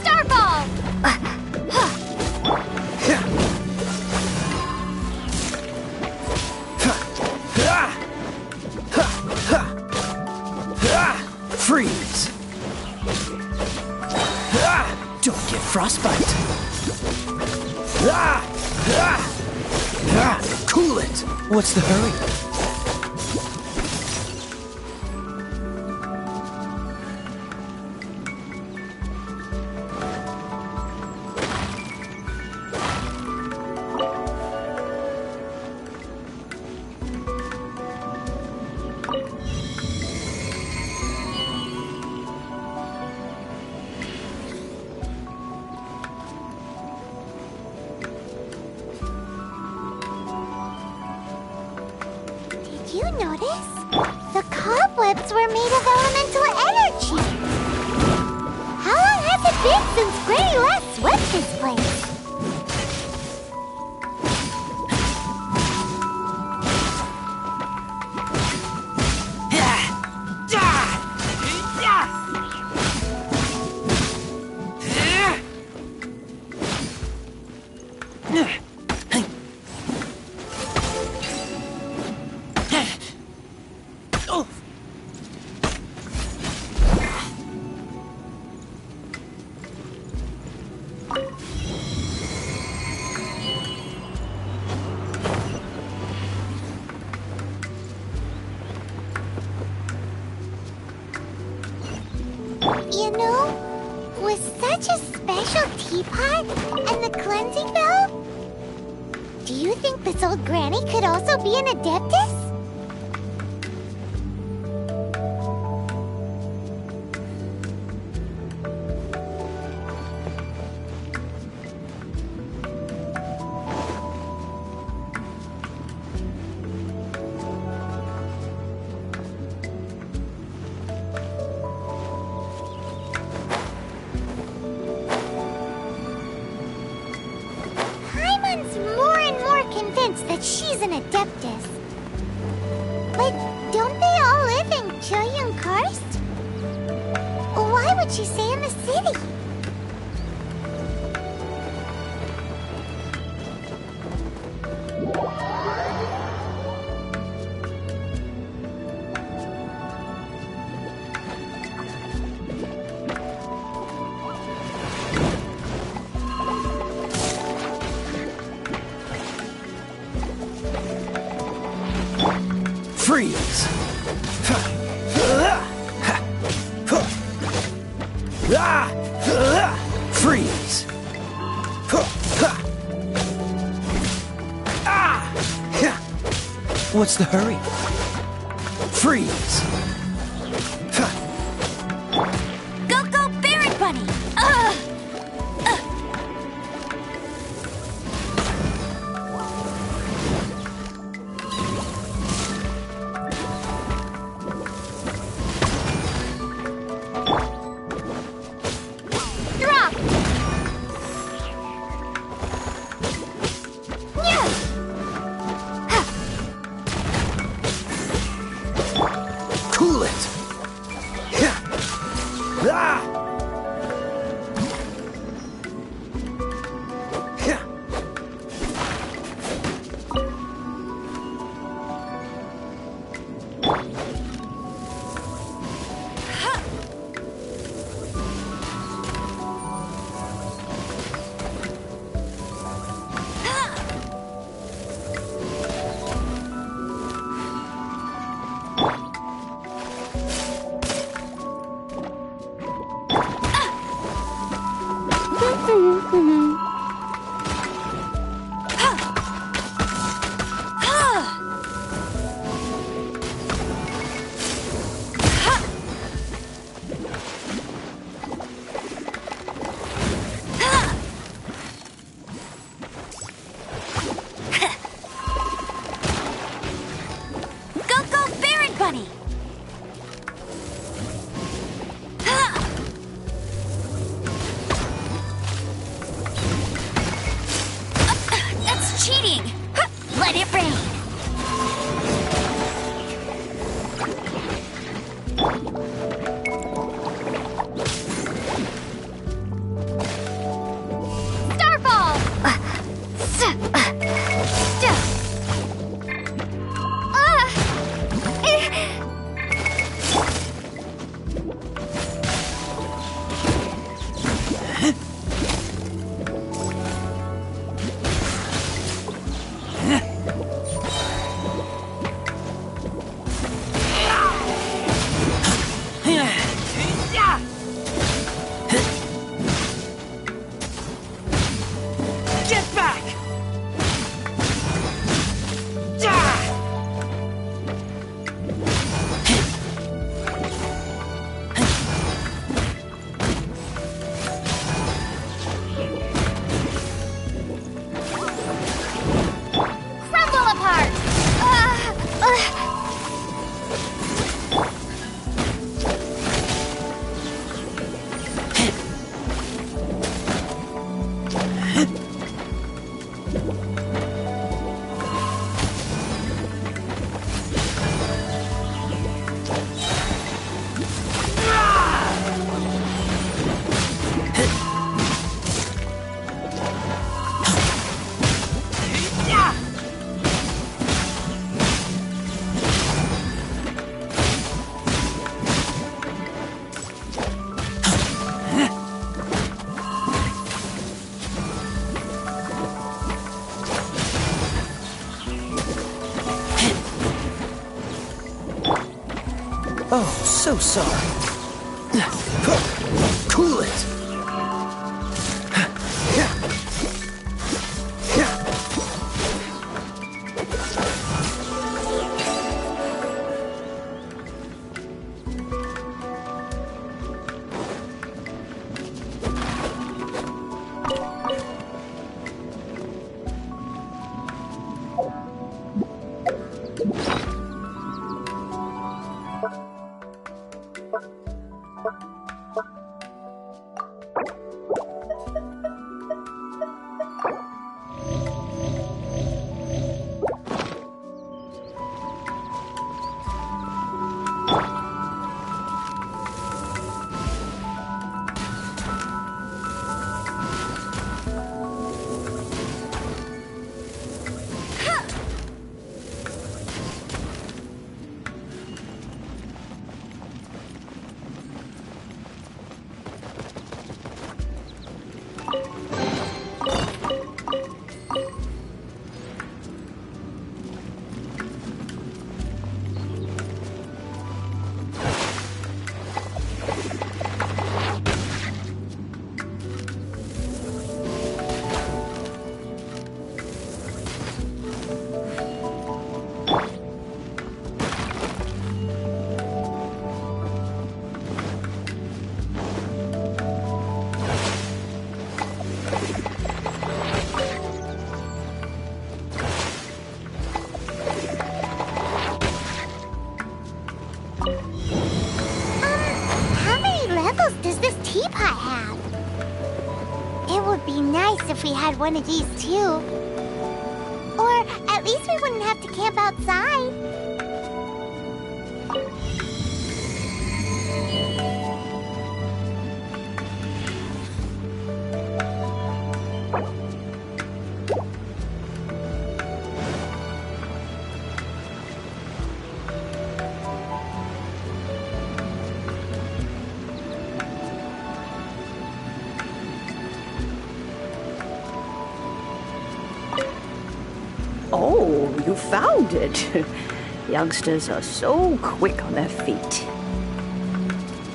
Starball! Freeze! Don't get frostbite. Cool it. What's the hurry? Did you notice? The cobwebs were made of elemental energy. How long has it been since Granny last swept this place? You know, with such a special teapot and the cleansing bell, do you think this old granny could also be an adeptus? More and more convinced that she's an adeptus. But don't they all live in Choyun Karst? Why would she stay in the city? Freeze! Freeze! What's the hurry? Freeze! Go, go, Barret Bunny! Drop! Oh, so sorry. Cool it. How many levels does this teapot have? It would be nice if we had one of these too. Or at least we wouldn't have to camp outside. Oh, you found it. Youngsters are so quick on their feet.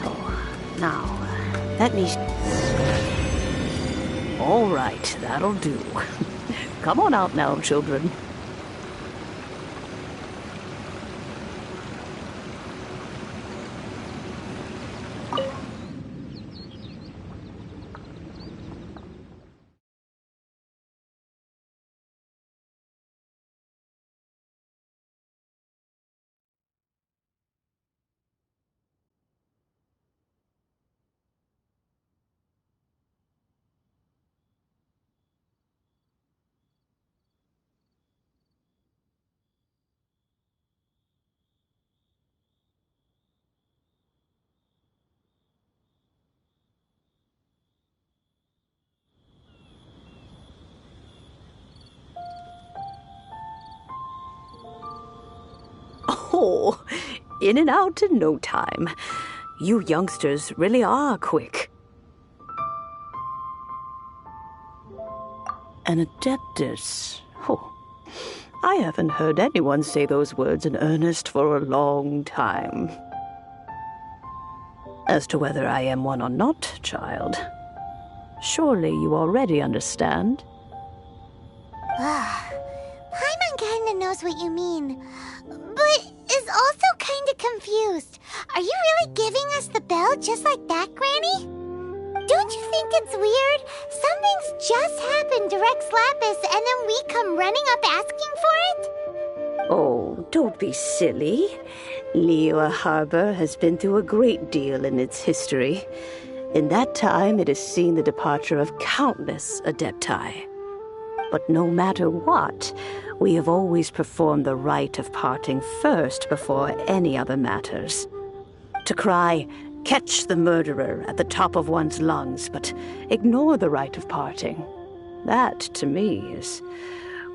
Oh, now, let me... All right, that'll do. Come on out now, children. Oh, in and out in no time. You youngsters really are quick. An adeptus. Oh, I haven't heard anyone say those words in earnest for a long time. As to whether I am one or not, child, surely you already understand. Paimon kinda knows what you mean, but is also kinda confused. Are you really giving us the bell just like that, Granny? Don't you think it's weird? Something's just happened to Rex Lapis and then we come running up asking for it? Oh, don't be silly. Liyue Harbor has been through a great deal in its history. In that time, it has seen the departure of countless adepti. But no matter what, we have always performed the rite of parting first before any other matters. To cry, "Catch the murderer," at the top of one's lungs, but ignore the rite of parting. That, to me, is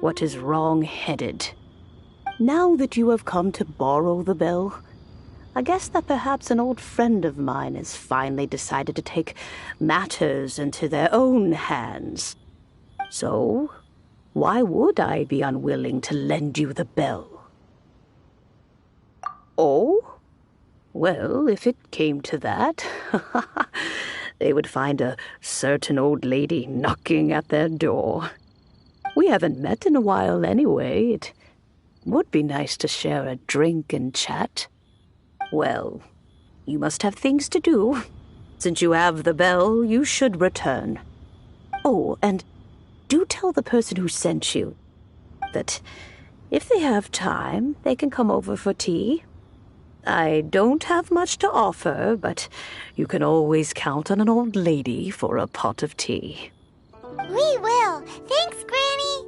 what is wrong-headed. Now that you have come to borrow the bell, I guess that perhaps an old friend of mine has finally decided to take matters into their own hands. So, why would I be unwilling to lend you the bell? Oh? Well, if it came to that, they would find a certain old lady knocking at their door. We haven't met in a while anyway. It would be nice to share a drink and chat. Well, you must have things to do. Since you have the bell, you should return. Oh, and do tell the person who sent you that if they have time, they can come over for tea. I don't have much to offer, but you can always count on an old lady for a pot of tea. We will. Thanks, Granny.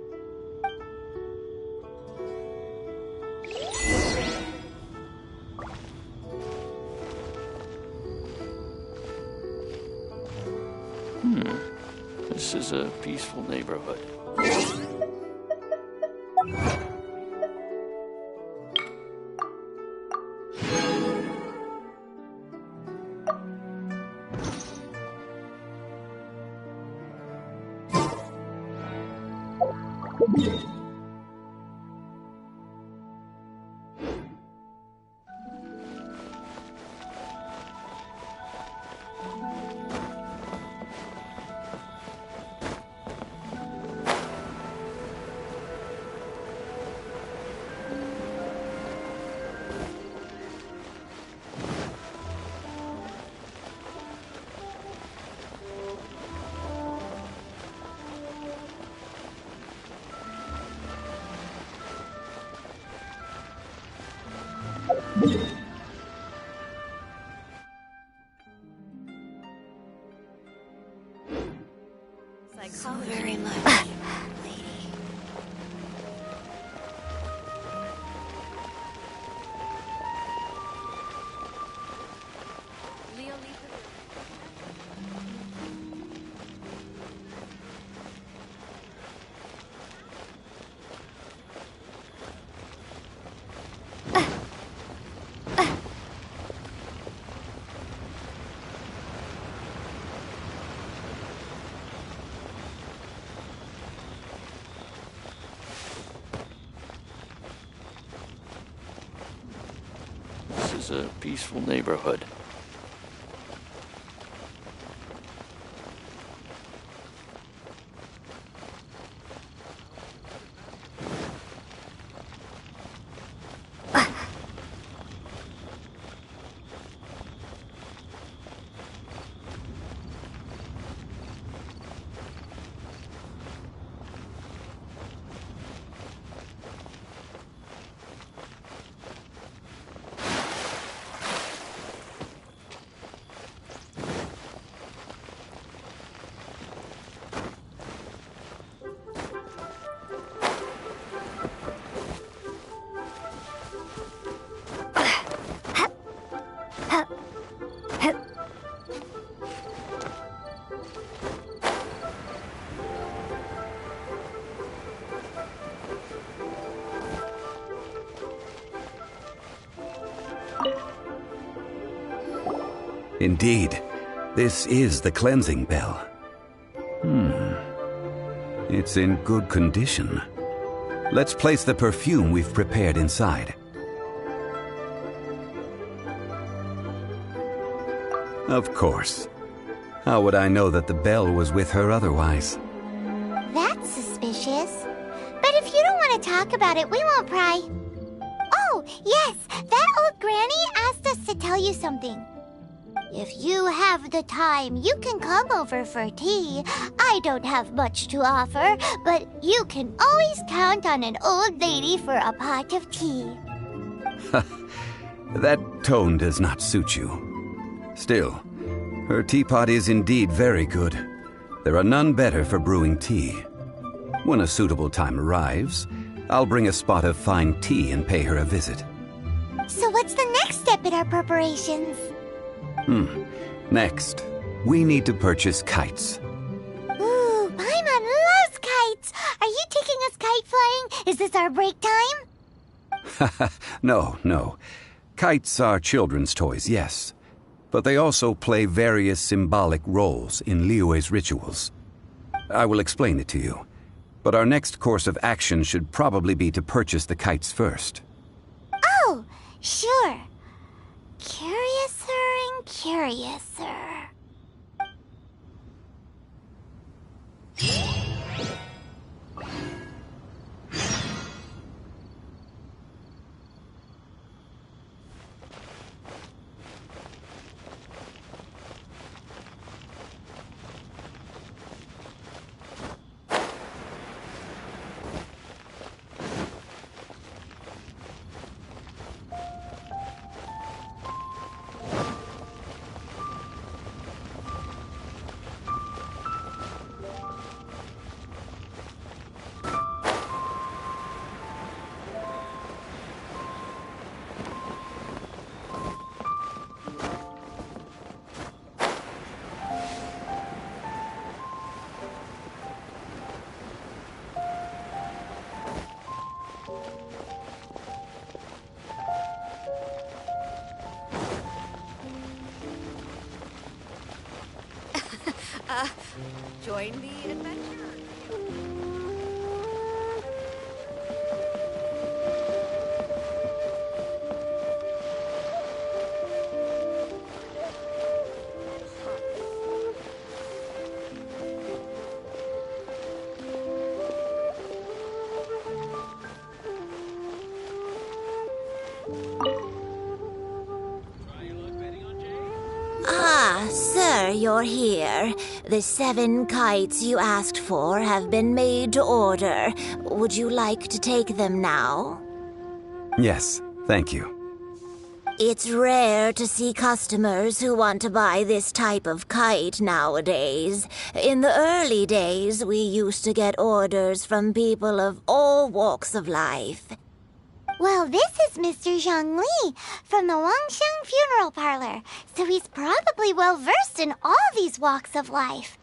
This is a peaceful neighborhood. So very much, lady. Leo, leave the room. This is a peaceful neighborhood. Indeed, this is the cleansing bell. It's in good condition. Let's place the perfume we've prepared inside. Of course. How would I know that the bell was with her otherwise? That's suspicious. But if you don't want to talk about it, we won't pry. Oh, yes, that old granny asked us to tell you something. If you have the time, you can come over for tea. I don't have much to offer, but you can always count on an old lady for a pot of tea. That tone does not suit you. Still, her teapot is indeed very good. There are none better for brewing tea. When a suitable time arrives, I'll bring a spot of fine tea and pay her a visit. So what's the next step in our preparations? Next, we need to purchase kites. Ooh, Paimon loves kites! Are you taking us kite flying? Is this our break time? No. Kites are children's toys, yes. But they also play various symbolic roles in Liyue's rituals. I will explain it to you. But our next course of action should probably be to purchase the kites first. Oh, sure. curiouser and curiouser. Join the adventure. Ah, sir, you're here. The 7 kites you asked for have been made to order. Would you like to take them now? Yes, thank you. It's rare to see customers who want to buy this type of kite nowadays. In the early days, we used to get orders from people of all walks of life. Well, this is Mr. Zhang Li from the Wangxiang Funeral Parlor, so he's probably well-versed in all these walks of life.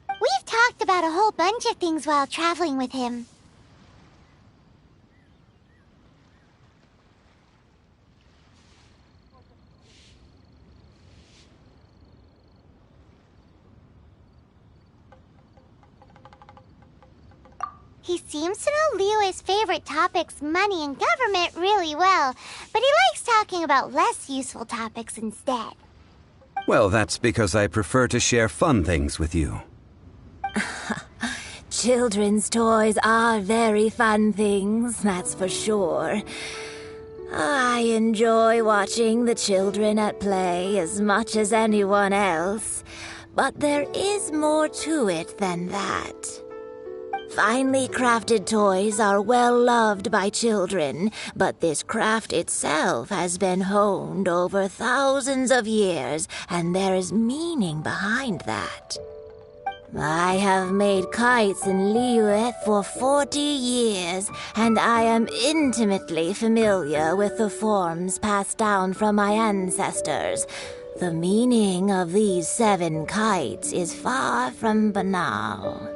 We've talked about a whole bunch of things while traveling with him. He seems to know Liyue's favorite topics, money and government, really well, but he likes talking about less useful topics instead. Well, that's because I prefer to share fun things with you. Children's toys are very fun things, that's for sure. I enjoy watching the children at play as much as anyone else, but there is more to it than that. Finely crafted toys are well loved by children, but this craft itself has been honed over thousands of years, and there is meaning behind that. I have made kites in Liyue for 40 years, and I am intimately familiar with the forms passed down from my ancestors. The meaning of these 7 kites is far from banal.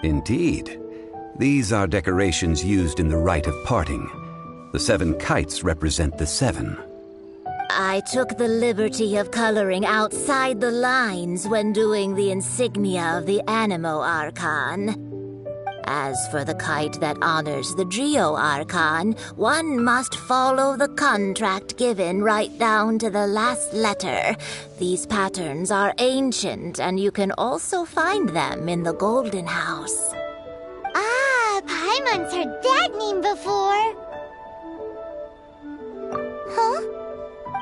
Indeed. These are decorations used in the rite of parting. The 7 kites represent the 7. I took the liberty of coloring outside the lines when doing the insignia of the Animo Archon. As for the kite that honors the Geo Archon, one must follow the contract given right down to the last letter. These patterns are ancient, and you can also find them in the Golden House. Ah, Paimon's heard that name before. Huh?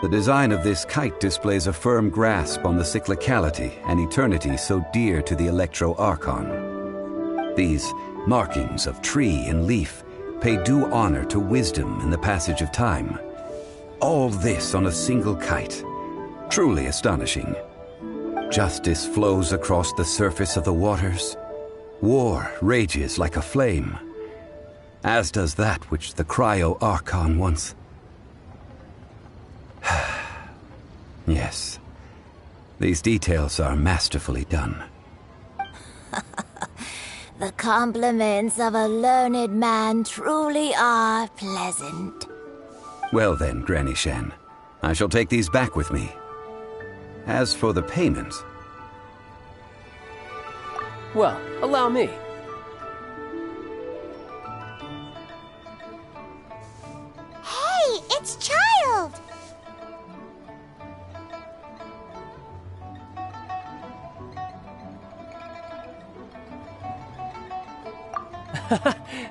The design of this kite displays a firm grasp on the cyclicality and eternity so dear to the Electro Archon. These markings of tree and leaf pay due honor to wisdom and the passage of time. All this on a single kite. Truly astonishing. Justice flows across the surface of the waters. War rages like a flame. As does that which the Cryo Archon once... Yes. These details are masterfully done. The compliments of a learned man truly are pleasant. Well then, Granny Shen, I shall take these back with me. As for the payment... Well, allow me. Hey, it's Child!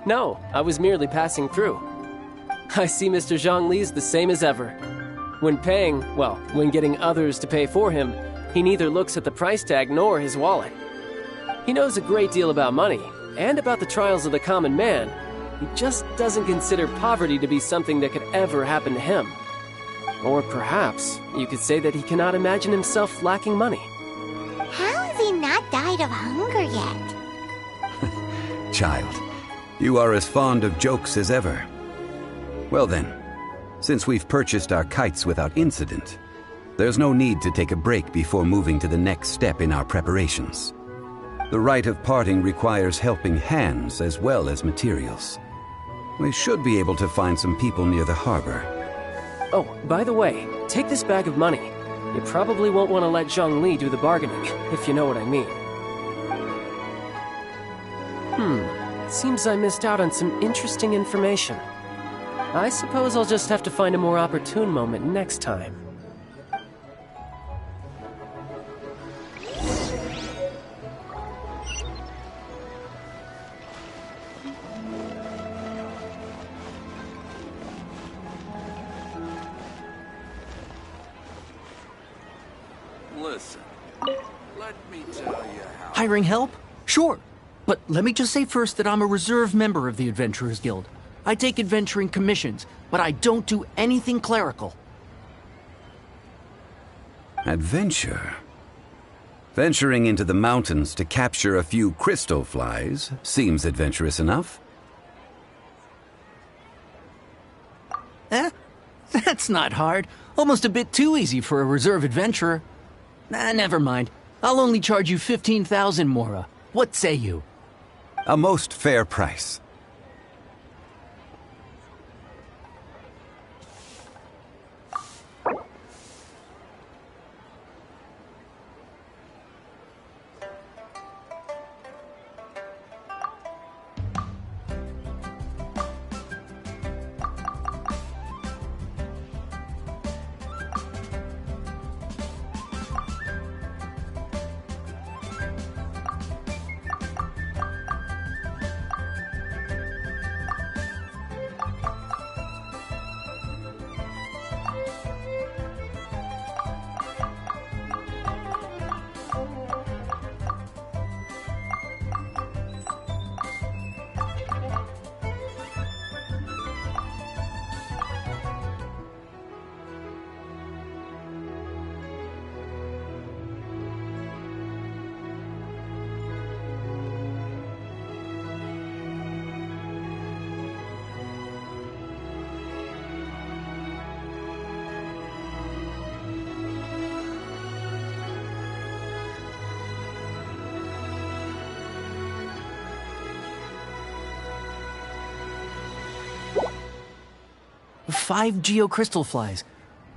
No, I was merely passing through. I see Mr. Zhongli's the same as ever. When when getting others to pay for him, he neither looks at the price tag nor his wallet. He knows a great deal about money, and about the trials of the common man. He just doesn't consider poverty to be something that could ever happen to him. Or perhaps you could say that he cannot imagine himself lacking money. How has he not died of hunger yet? Child, you are as fond of jokes as ever. Well then, since we've purchased our kites without incident, there's no need to take a break before moving to the next step in our preparations. The rite of parting requires helping hands as well as materials. We should be able to find some people near the harbor. Oh, by the way, take this bag of money. You probably won't want to let Zhongli do the bargaining, if you know what I mean. Seems I missed out on some interesting information. I suppose I'll just have to find a more opportune moment next time. Listen, let me tell you how... Hiring help? Sure. But let me just say first that I'm a reserve member of the Adventurers Guild. I take adventuring commissions, but I don't do anything clerical. Adventure? Venturing into the mountains to capture a few crystal flies seems adventurous enough. That's not hard. Almost a bit too easy for a reserve adventurer. Never mind. I'll only charge you 15,000 Mora. What say you? A most fair price. Five geocrystal flies.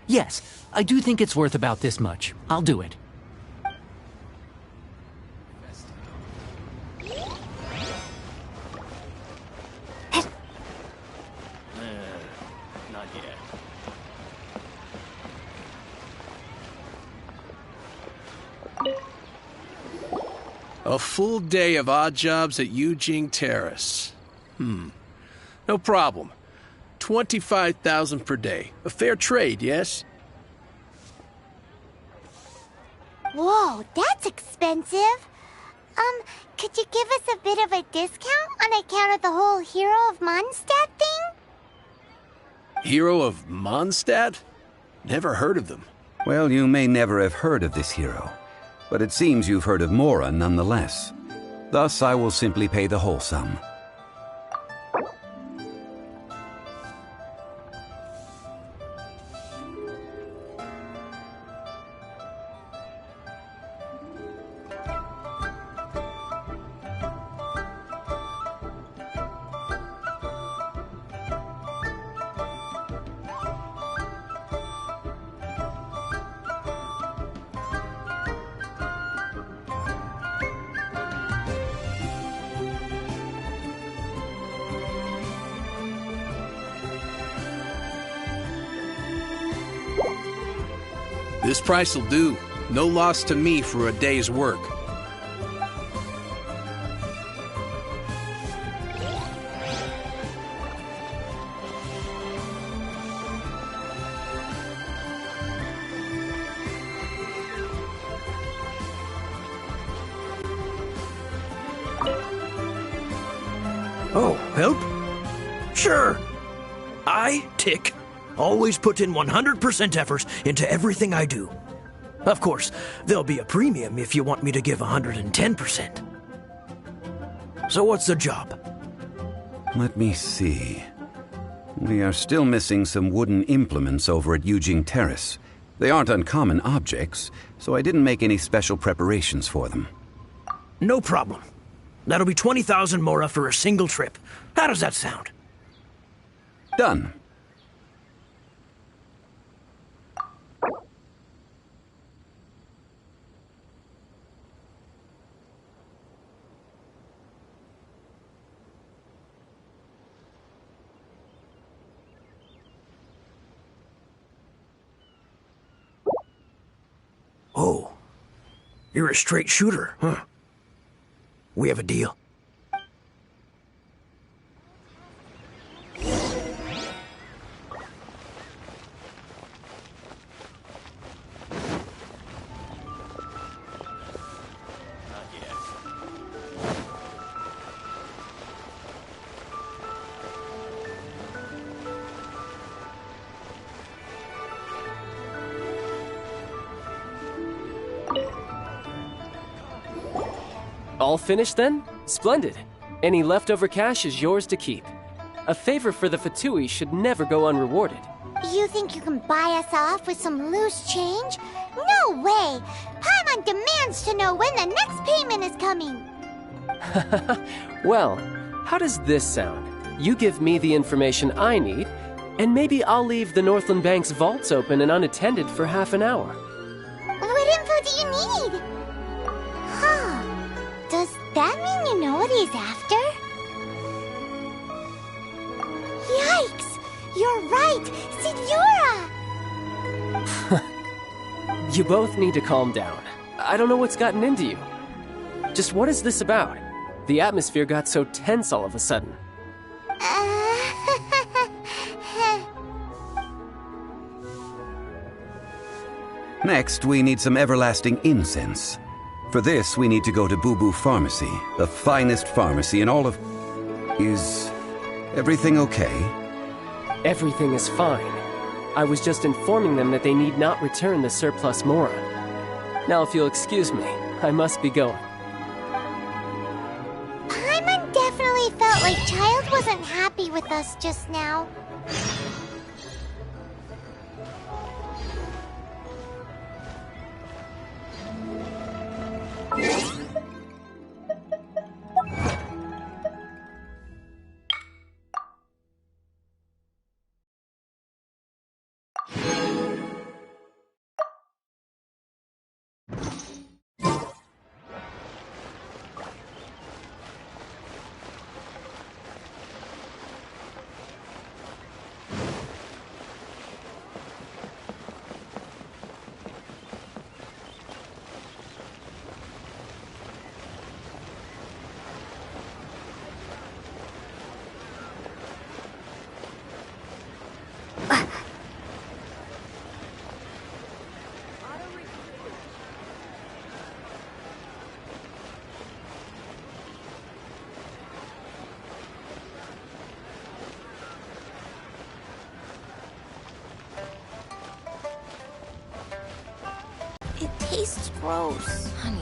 Yes, I do think it's worth about this much. I'll do it. Not yet. A full day of odd jobs at Yujing Terrace. No problem. 25,000 per day. A fair trade, yes? Whoa, that's expensive. Could you give us a bit of a discount on account of the whole Hero of Mondstadt thing? Hero of Mondstadt? Never heard of them. Well, you may never have heard of this hero, but it seems you've heard of Mora nonetheless. Thus, I will simply pay the whole sum. This price will do. No loss to me for a day's work. Oh, help? Sure. I, Tick, always put in 100% effort into everything I do. Of course, there'll be a premium if you want me to give 110%. So what's the job? Let me see. We are still missing some wooden implements over at Yujing Terrace. They aren't uncommon objects, so I didn't make any special preparations for them. No problem. That'll be 20,000 mora for a single trip. How does that sound? Done. Oh, you're a straight shooter, huh? We have a deal. All finished then? Splendid. Any leftover cash is yours to keep. A favor for the Fatui should never go unrewarded. You think you can buy us off with some loose change? No way! Paimon demands to know when the next payment is coming! Well, how does this sound? You give me the information I need, and maybe I'll leave the Northland Bank's vaults open and unattended for half an hour. What info do you need? Huh. Does that mean you know what he's after? Yikes! You're right! Signora! You both need to calm down. I don't know what's gotten into you. Just what is this about? The atmosphere got so tense all of a sudden. Next, we need some everlasting incense. For this, we need to go to Boo Boo Pharmacy, the finest pharmacy in all of... Is everything okay? Everything is fine. I was just informing them that they need not return the surplus mora. Now, if you'll excuse me, I must be going. Paimon definitely felt like Child wasn't happy with us just now. It tastes gross. Honey.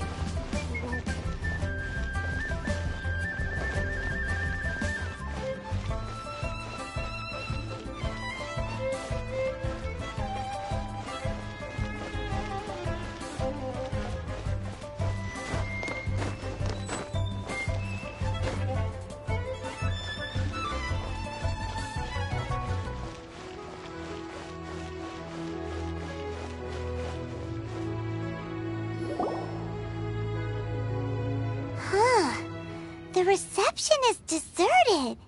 The reception is deserted,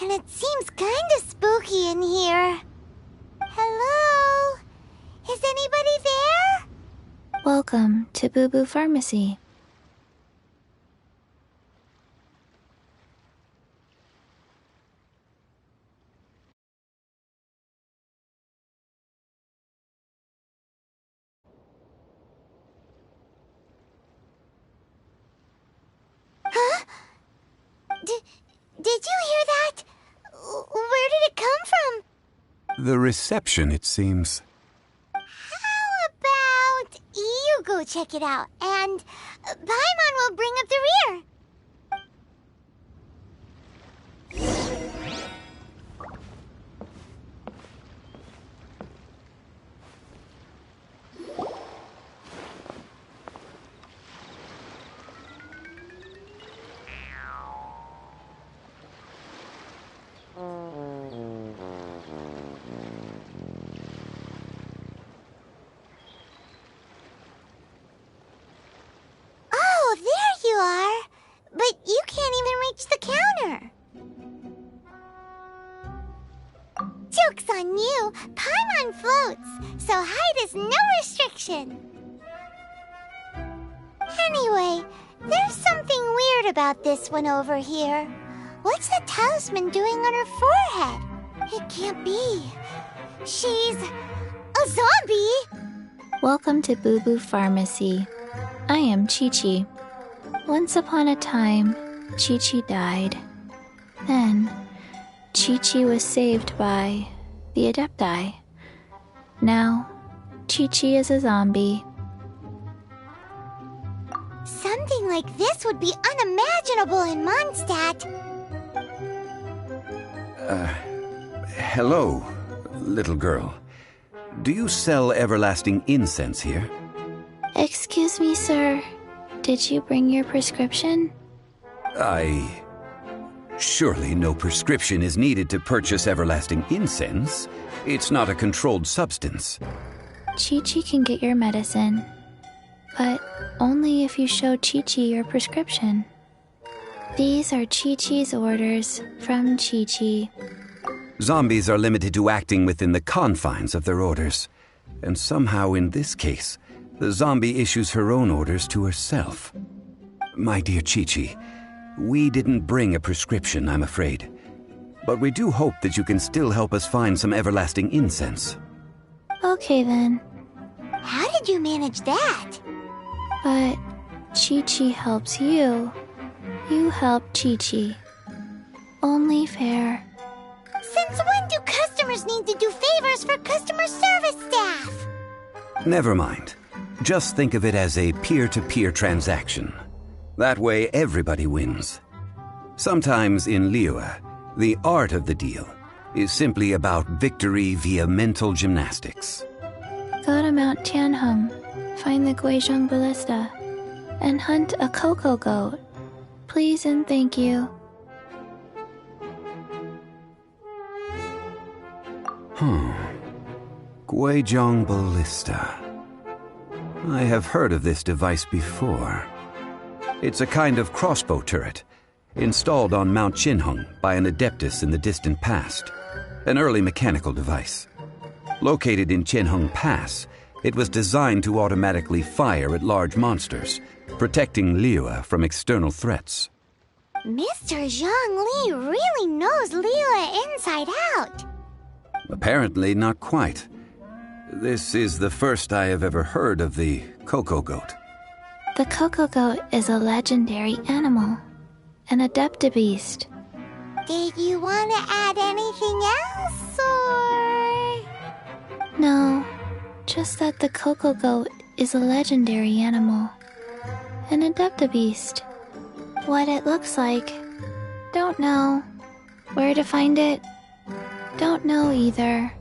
and it seems kinda spooky in here. Hello? Is anybody there? Welcome to Boo Boo Pharmacy. Did you hear that? Where did it come from? The reception, it seems. How about you go check it out, and Paimon will bring up the rear. Oh, there you are. But you can't even reach the counter. Joke's on you. Paimon floats, so height is no restriction. Anyway, there's something weird about this one over here. What's the talisman doing on her forehead? It can't be. She's a zombie! Welcome to Boo Boo Pharmacy. I am Chi-Chi. Once upon a time, Chi-Chi died. Then, Chi-Chi was saved by the Adepti. Now, Chi-Chi is a zombie. Something like this would be unimaginable in Mondstadt. Hello, little girl. Do you sell everlasting incense here? Excuse me, sir. Did you bring your prescription? Surely no prescription is needed to purchase everlasting incense. It's not a controlled substance. Chi-Chi can get your medicine, but only if you show Chi-Chi your prescription. These are Chi-Chi's orders from Chi-Chi. Zombies are limited to acting within the confines of their orders. And somehow in this case, the zombie issues her own orders to herself. My dear Chi-Chi, we didn't bring a prescription, I'm afraid. But we do hope that you can still help us find some everlasting incense. Okay then. How did you manage that? But Chi-Chi helps you. You help Chi-Chi. Only fair. Since when do customers need to do favors for customer service staff? Never mind. Just think of it as a peer-to-peer transaction. That way everybody wins. Sometimes in Liyue, the art of the deal is simply about victory via mental gymnastics. Go to Mount Tianheng, find the Guizhong Ballista, and hunt a cocoa goat. Please and thank you. Guizhong Ballista. I have heard of this device before. It's a kind of crossbow turret, installed on Mount Tianheng by an adeptus in the distant past. An early mechanical device. Located in Tianheng Pass, it was designed to automatically fire at large monsters, protecting Liyue from external threats. Mr. Zhang Li really knows Liyue inside out. Apparently not quite. This is the first I have ever heard of the cocoa goat. The cocoa goat is a legendary animal, an adeptabeast. Did you want to add anything else, or...? No, just that the cocoa goat is a legendary animal, an adeptabeast. What it looks like, don't know. Where to find it, don't know either.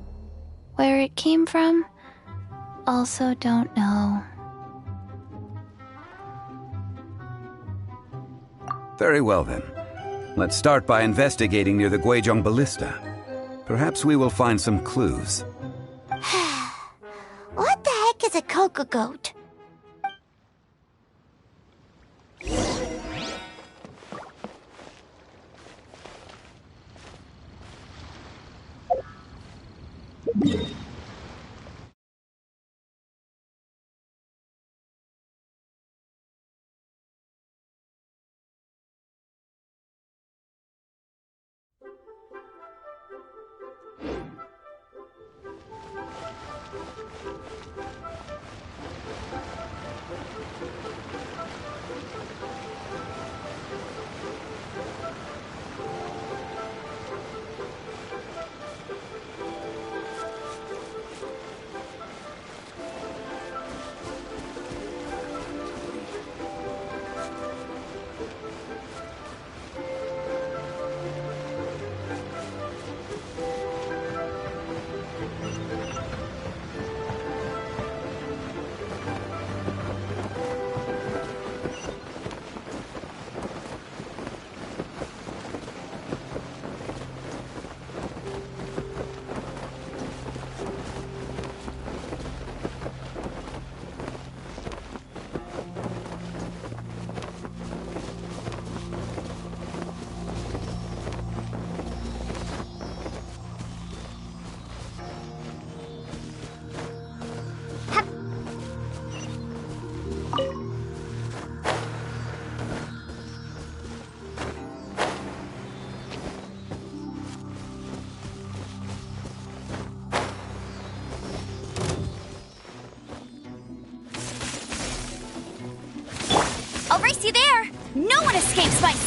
Where it came from, also don't know. Very well then. Let's start by investigating near the Guizhong Ballista. Perhaps we will find some clues. What the heck is a cocoa goat?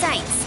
sights.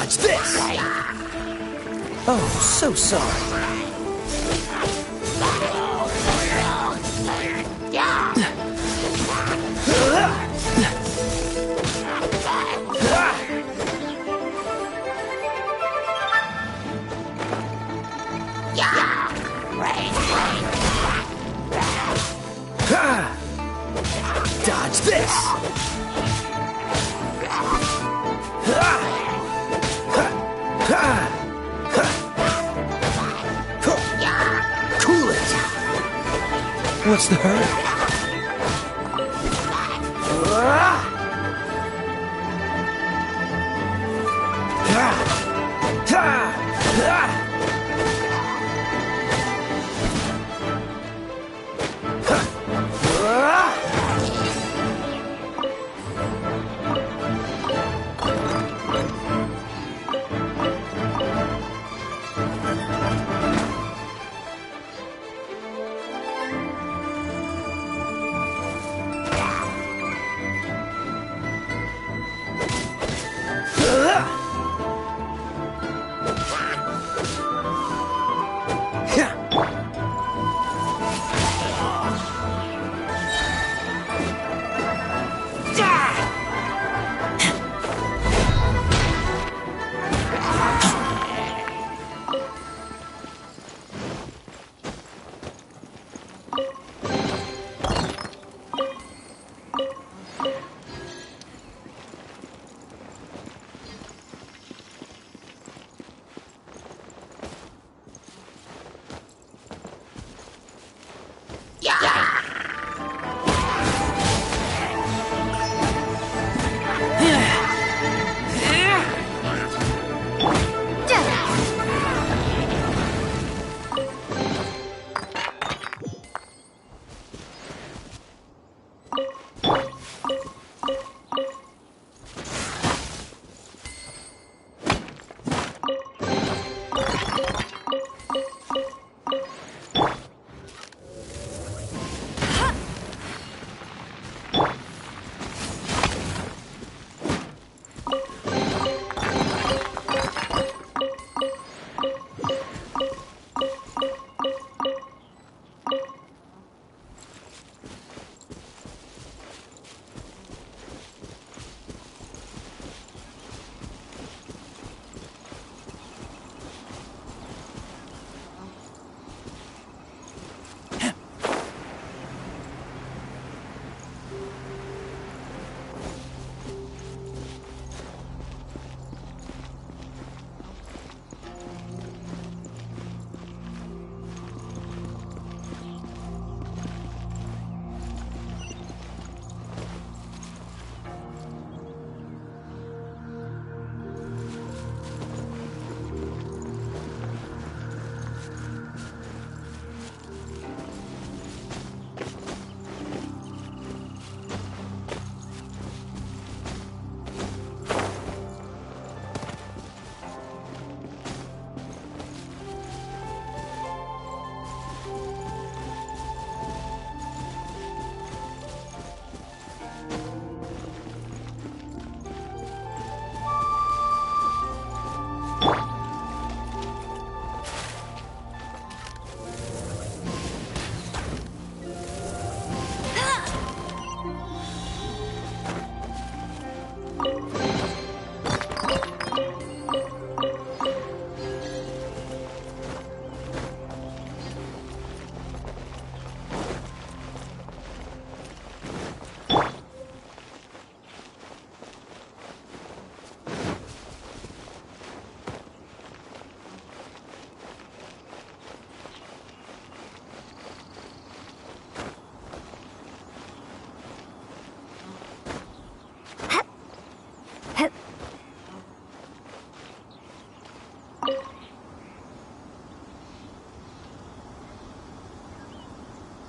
Dodge this! Oh, so sorry. Dodge this! Cool it! What's the hurry?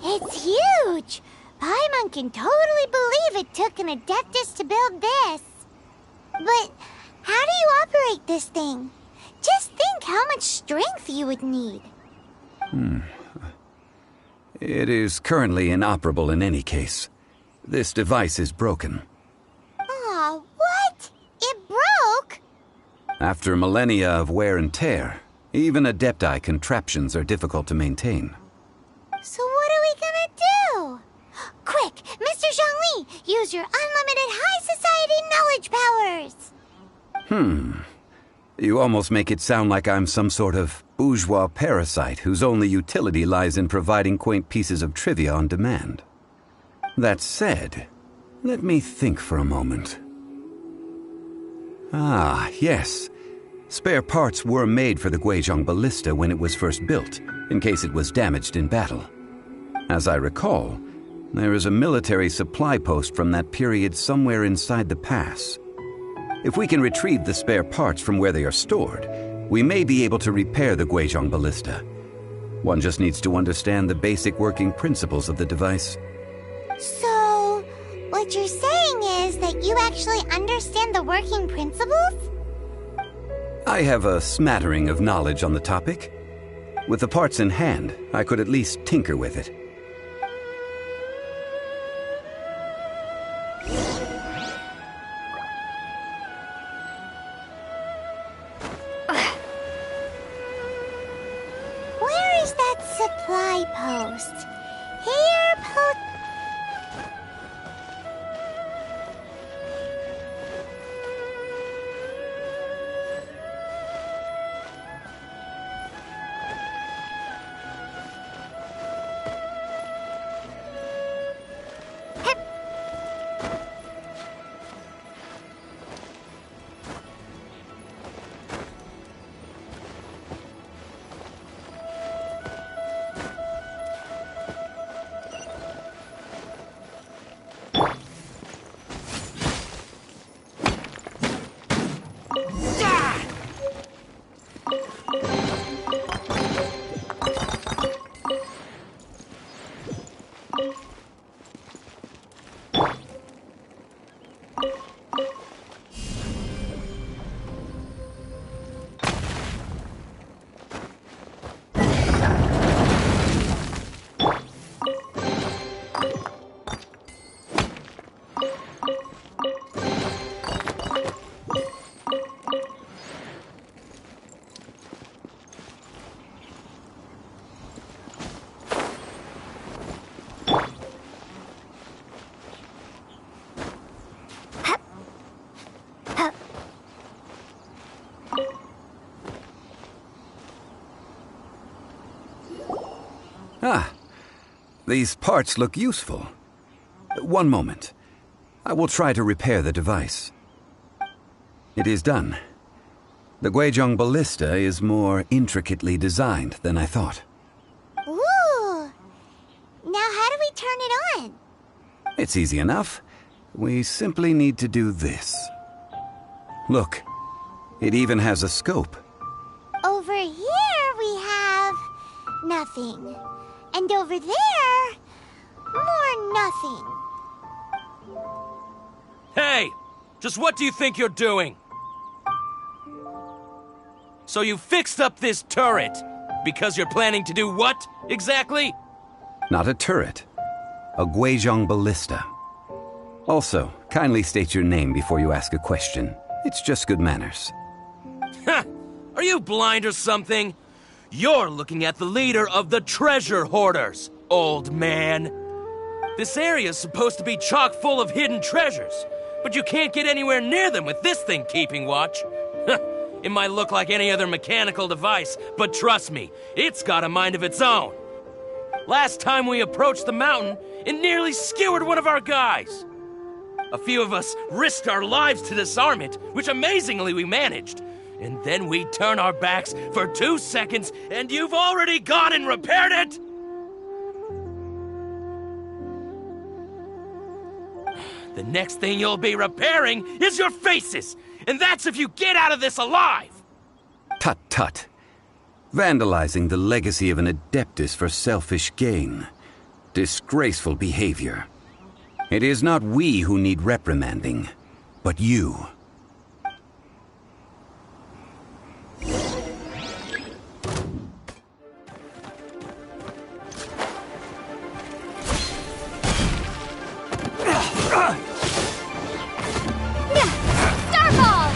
It's huge! Paimon can totally believe it took an Adeptus to build this. But how do you operate this thing? Just think how much strength you would need. It is currently inoperable in any case. This device is broken. Aw, what? It broke? After millennia of wear and tear, even Adepti contraptions are difficult to maintain. So what are we gonna do? Quick, Mr. Zhongli, use your unlimited high society knowledge powers! You almost make it sound like I'm some sort of bourgeois parasite whose only utility lies in providing quaint pieces of trivia on demand. That said, let me think for a moment. Ah, yes. Spare parts were made for the Guizhong Ballista when it was first built, in case it was damaged in battle. As I recall, there is a military supply post from that period somewhere inside the pass. If we can retrieve the spare parts from where they are stored, we may be able to repair the Guizhong Ballista. One just needs to understand the basic working principles of the device. So, what you're saying is that you actually understand the working principles? I have a smattering of knowledge on the topic. With the parts in hand, I could at least tinker with it. Where is that supply post? Here, Ah, these parts look useful. One moment. I will try to repair the device. It is done. The Guizhong Ballista is more intricately designed than I thought. Ooh! Now how do we turn it on? It's easy enough. We simply need to do this. Look, it even has a scope. Over here we have nothing. And over there, more nothing. Hey! Just what do you think you're doing? So you fixed up this turret because you're planning to do what, exactly? Not a turret. A Guizhong Ballista. Also, kindly state your name before you ask a question. It's just good manners. Ha! Are you blind or something? You're looking at the leader of the treasure hoarders, old man. This area's supposed to be chock full of hidden treasures, but you can't get anywhere near them with this thing keeping watch. It might look like any other mechanical device, but trust me, it's got a mind of its own. Last time we approached the mountain, it nearly skewered one of our guys. A few of us risked our lives to disarm it, which amazingly we managed. And then we turn our backs for 2 seconds, and you've already gone and repaired it? The next thing you'll be repairing is your faces, and that's if you get out of this alive! Tut tut. Vandalizing the legacy of an Adeptus for selfish gain. Disgraceful behavior. It is not we who need reprimanding, but you. Starfall!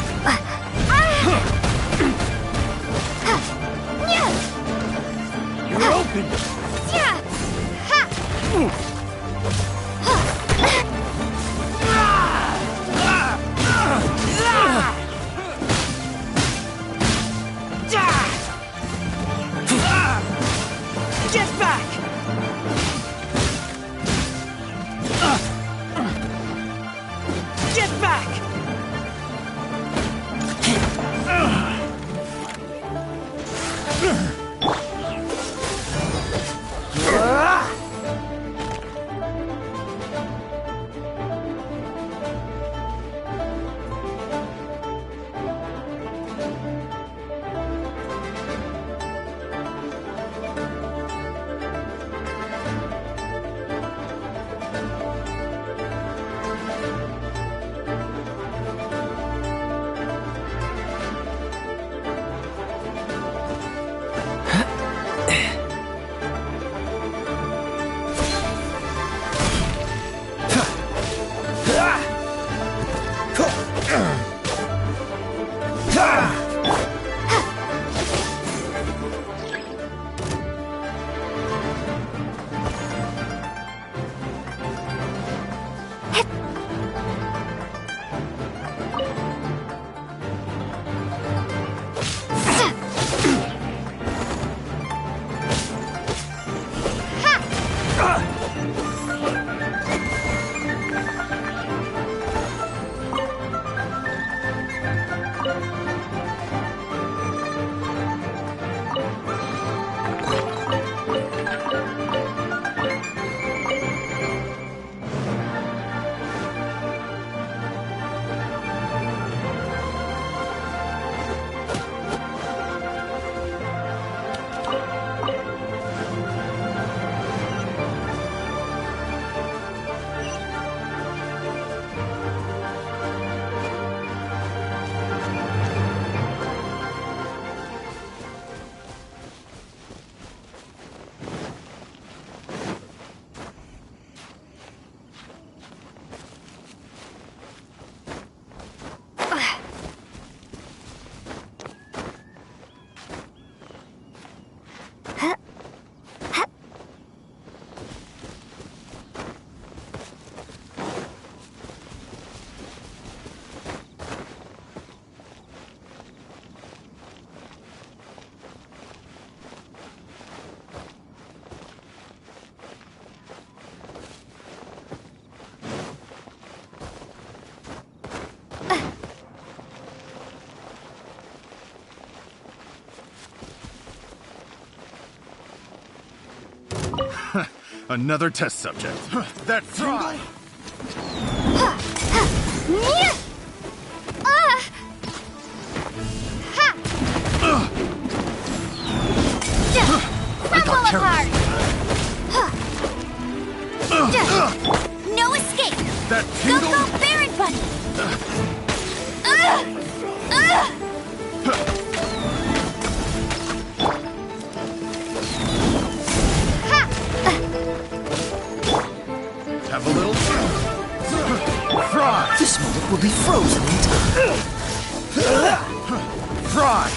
Another test subject. That's right. Crumble apart! No escape! That Go, go, Baron Bunny! Have a little fry. This moment will be frozen in time. Fry.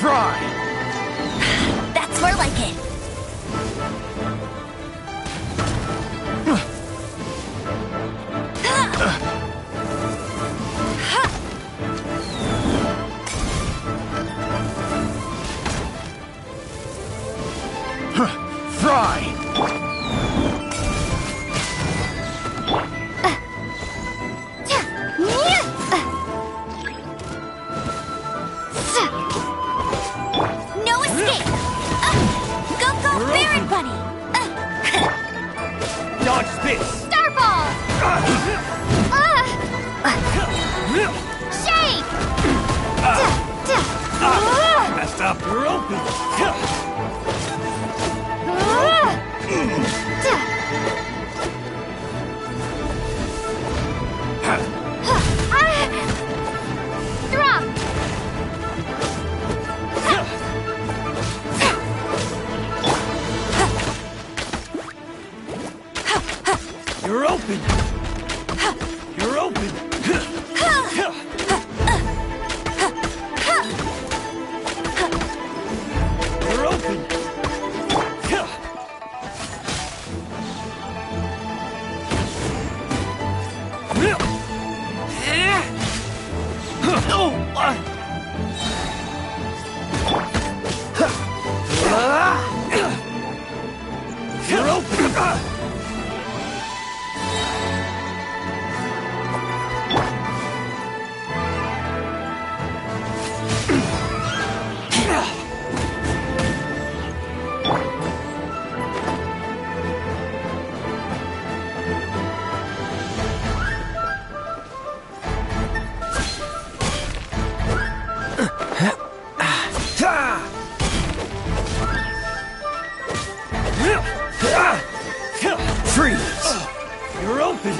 Fry. That's more like it. Fry. No escape! Go, go, Baron Bunny! Dodge this! Starball! Shake! Messed up. You're open. Drop! You're open. You're open. You're open. You're open. Freeze! You're open.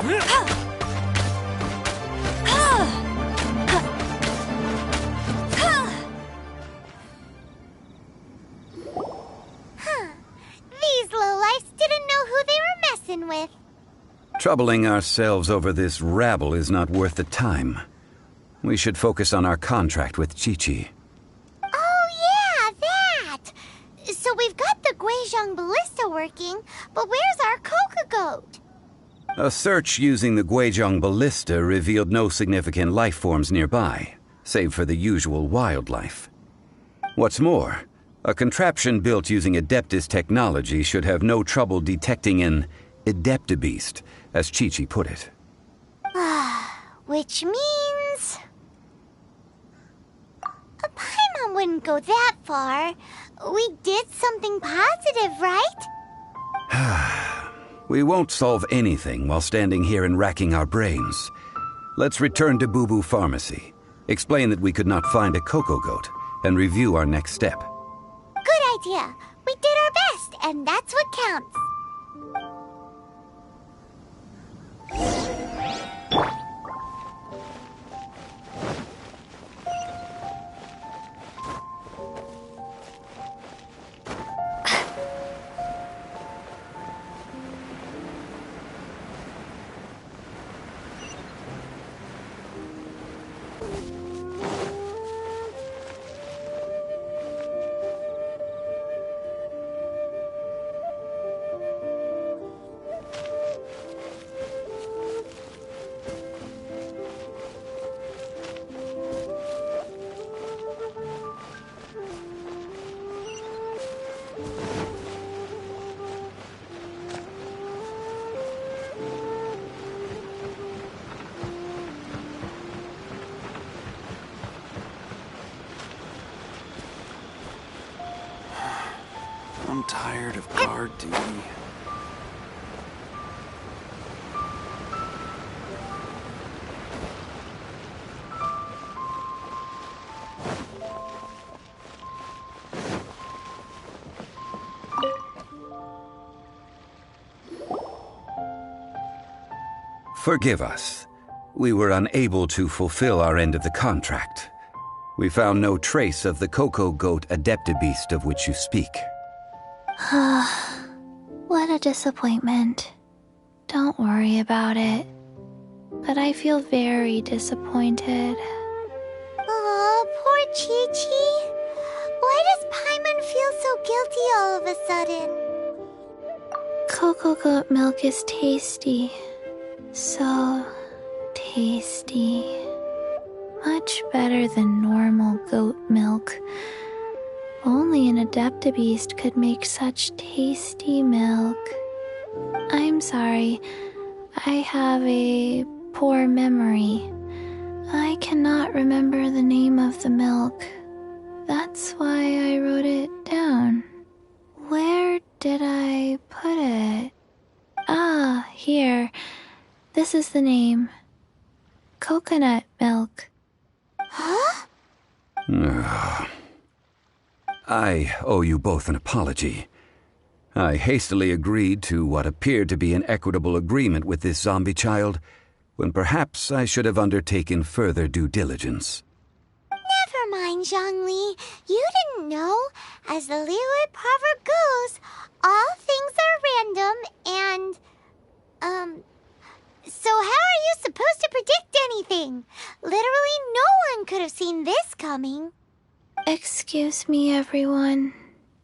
I'm out. These lowlifes didn't know who they were messing with. Troubling ourselves over this rabble is not worth the time. We should focus on our contract with Chi-Chi. Oh yeah, that! So we've got the Guizhong ballista working, but where's our Coca goat? A search using the Guizhong ballista revealed no significant life forms nearby, save for the usual wildlife. What's more, a contraption built using Adeptus technology should have no trouble detecting an Adeptabeast, as Chi-Chi put it. Which means... Paimon wouldn't go that far. We did something positive, right? We won't solve anything while standing here and racking our brains. Let's return to Boo Boo Pharmacy, explain that we could not find a Coco Goat, and review our next step. Good idea. We did our best, and that's what counts. I'm tired of guard duty. Forgive us. We were unable to fulfill our end of the contract. We found no trace of the Coco Goat Adeptabeast of which you speak. What a disappointment. Don't worry about it. But I feel very disappointed. Aw, poor Chi-Chi. Why does Paimon feel so guilty all of a sudden? Coco Goat milk is tasty. So tasty. Much better than normal goat milk. Only an Adeptabeast could make such tasty milk. I'm sorry. I have a poor memory. I cannot remember the name of the milk. That's why I wrote it down. Where did I put it? Ah, here. This is the name. Coconut milk. Huh? I owe you both an apology. I hastily agreed to what appeared to be an equitable agreement with this zombie child, when perhaps I should have undertaken further due diligence. Never mind, Zhongli. You didn't know. As the Liyue proverb goes, all things are random and... So how are you supposed to predict anything? Literally no one could have seen this coming. Excuse me, everyone.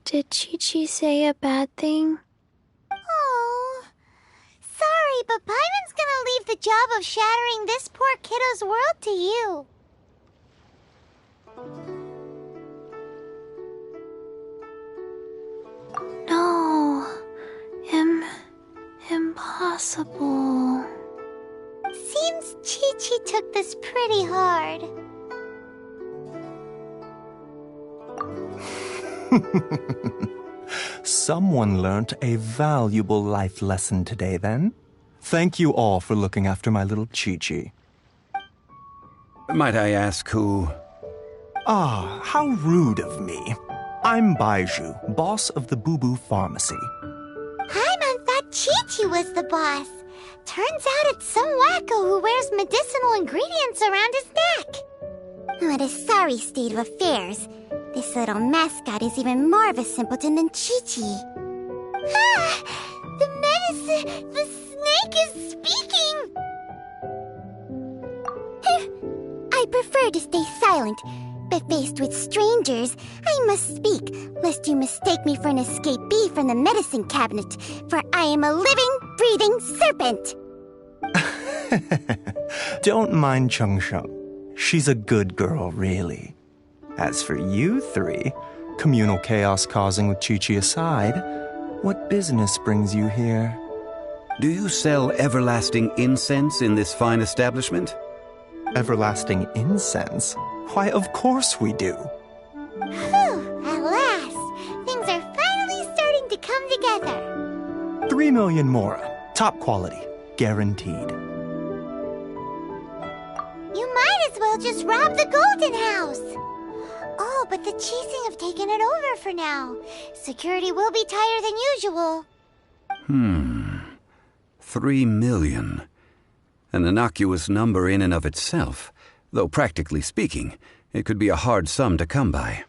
Did Chi-Chi say a bad thing? Oh, sorry, but Paimon's gonna leave the job of shattering this poor kiddo's world to you. No. Impossible. Seems Chi-Chi took this pretty hard. Someone learnt a valuable life lesson today, then. Thank you all for looking after my little Chi-Chi. Might I ask who... Ah, how rude of me. I'm Baiju, boss of the Boo Boo Pharmacy. Paimon thought Chi-Chi was the boss. Turns out it's some wacko who wears medicinal ingredients around his neck. What a sorry state of affairs. This little mascot is even more of a simpleton than Chi-Chi. Ah! The medicine... The snake is speaking! I prefer to stay silent, but faced with strangers, I must speak, lest you mistake me for an escapee from the medicine cabinet, for I am a living, breathing serpent! Don't mind Chung Sheng. She's a good girl, really. As for you three, communal chaos causing with Chi-Chi aside, what business brings you here? Do you sell everlasting incense in this fine establishment? Everlasting incense? Why, of course we do. Whew, at last! Things are finally starting to come together. 3 million mora. Top quality. Guaranteed. You might as well just rob the Golden House. Oh, but the Chising have taken it over for now. Security will be tighter than usual. 3 million. An innocuous number in and of itself, though practically speaking, it could be a hard sum to come by.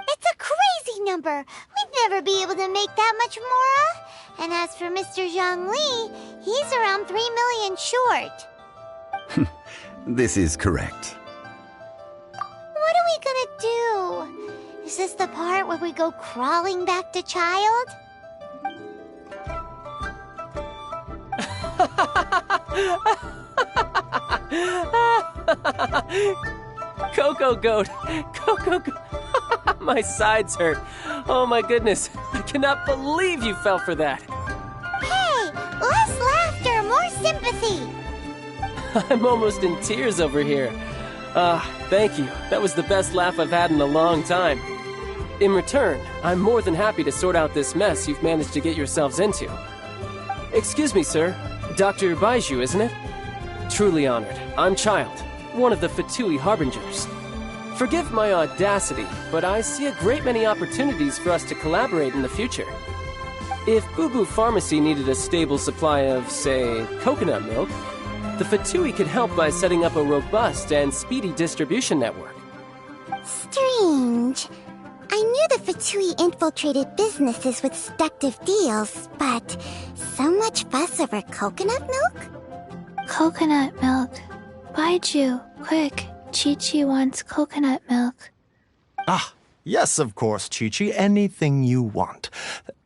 It's a crazy number. We'd never be able to make that much mora. And as for Mr. Zhang Li, he's around 3 million short. This is correct. What are we gonna do? Is this the part where we go crawling back to Child? Coco Goat! Coco Goat! My sides hurt. Oh my goodness. I cannot believe you fell for that. Hey, less laughter, more sympathy. I'm almost in tears over here. Thank you. That was the best laugh I've had in a long time. In return, I'm more than happy to sort out this mess you've managed to get yourselves into. Excuse me, sir. Dr. Baiju, isn't it? Truly honored. I'm Child, one of the XVIII Harbingers. Forgive my audacity, but I see a great many opportunities for us to collaborate in the future. If Boo Boo Pharmacy needed a stable supply of, say, coconut milk, the XVIII could help by setting up a robust and speedy distribution network. Strange. I knew the XVIII infiltrated businesses with seductive deals, but so much fuss over coconut milk? Coconut milk. Baiju, quick. Chi-Chi wants coconut milk. Ah, yes, of course, Chi-Chi. Anything you want.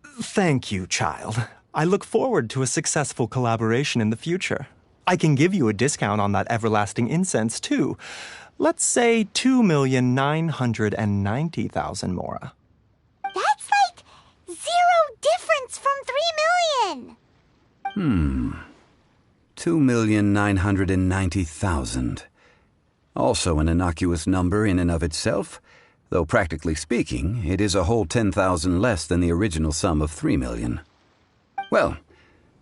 Thank you, Child. I look forward to a successful collaboration in the future. I can give you a discount on that everlasting incense, too. Let's say 2,990,000 mora. That's like 0 difference from 3 million. 2,990,000. Also an innocuous number in and of itself, though practically speaking, it is a whole 10,000 less than the original sum of 3 million. Well,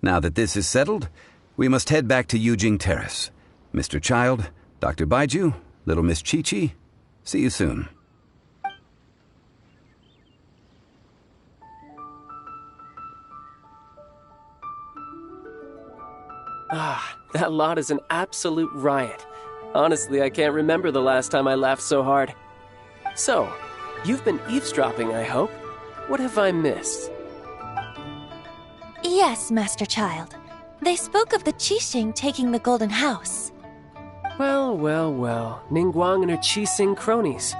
now that this is settled, we must head back to Yujing Terrace. Mr. Child, Dr. Baiju, little Miss Chi-Chi, see you soon. That lot is an absolute riot. Honestly, I can't remember the last time I laughed so hard. So, you've been eavesdropping, I hope? What have I missed? Yes, Master Child. They spoke of the Qixing taking the Golden House. Well, well, well. Ningguang and her Qixing cronies.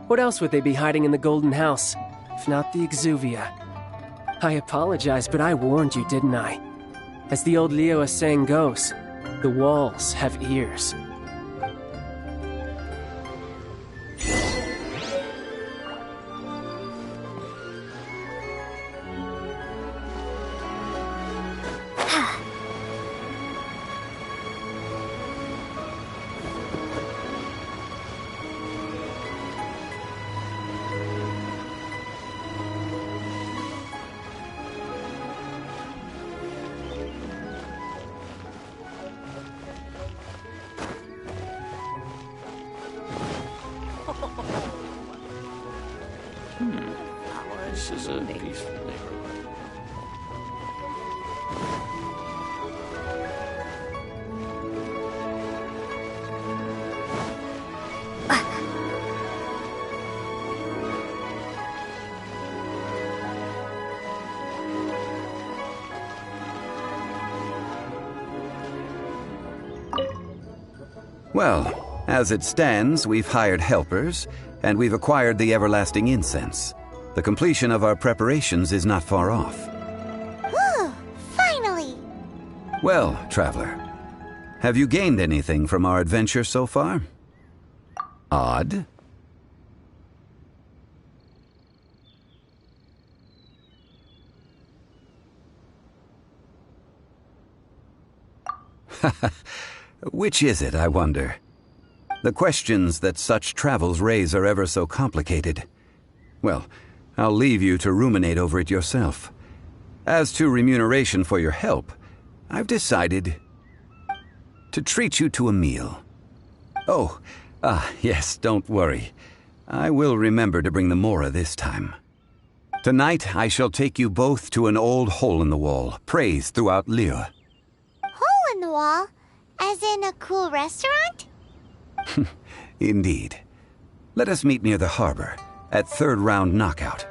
What else would they be hiding in the Golden House, if not the exuvia? I apologize, but I warned you, didn't I? As the old Liu saying goes, the walls have ears. This is a peaceful neighborhood. Well, as it stands, we've hired helpers, and we've acquired the everlasting incense. The completion of our preparations is not far off. Whew, finally! Well, traveler, Have you gained anything from our adventure so far? Odd. Which is it, I wonder? The questions that such travels raise are ever so complicated. Well, I'll leave you to ruminate over it yourself. As to remuneration for your help, I've decided to treat you to a meal. Oh, yes, don't worry. I will remember to bring the Mora this time. Tonight, I shall take you both to an old hole-in-the-wall, praised throughout Liyue. Hole in the wall? As in a cool restaurant? Indeed. Let us meet near the harbor, at third round knockout.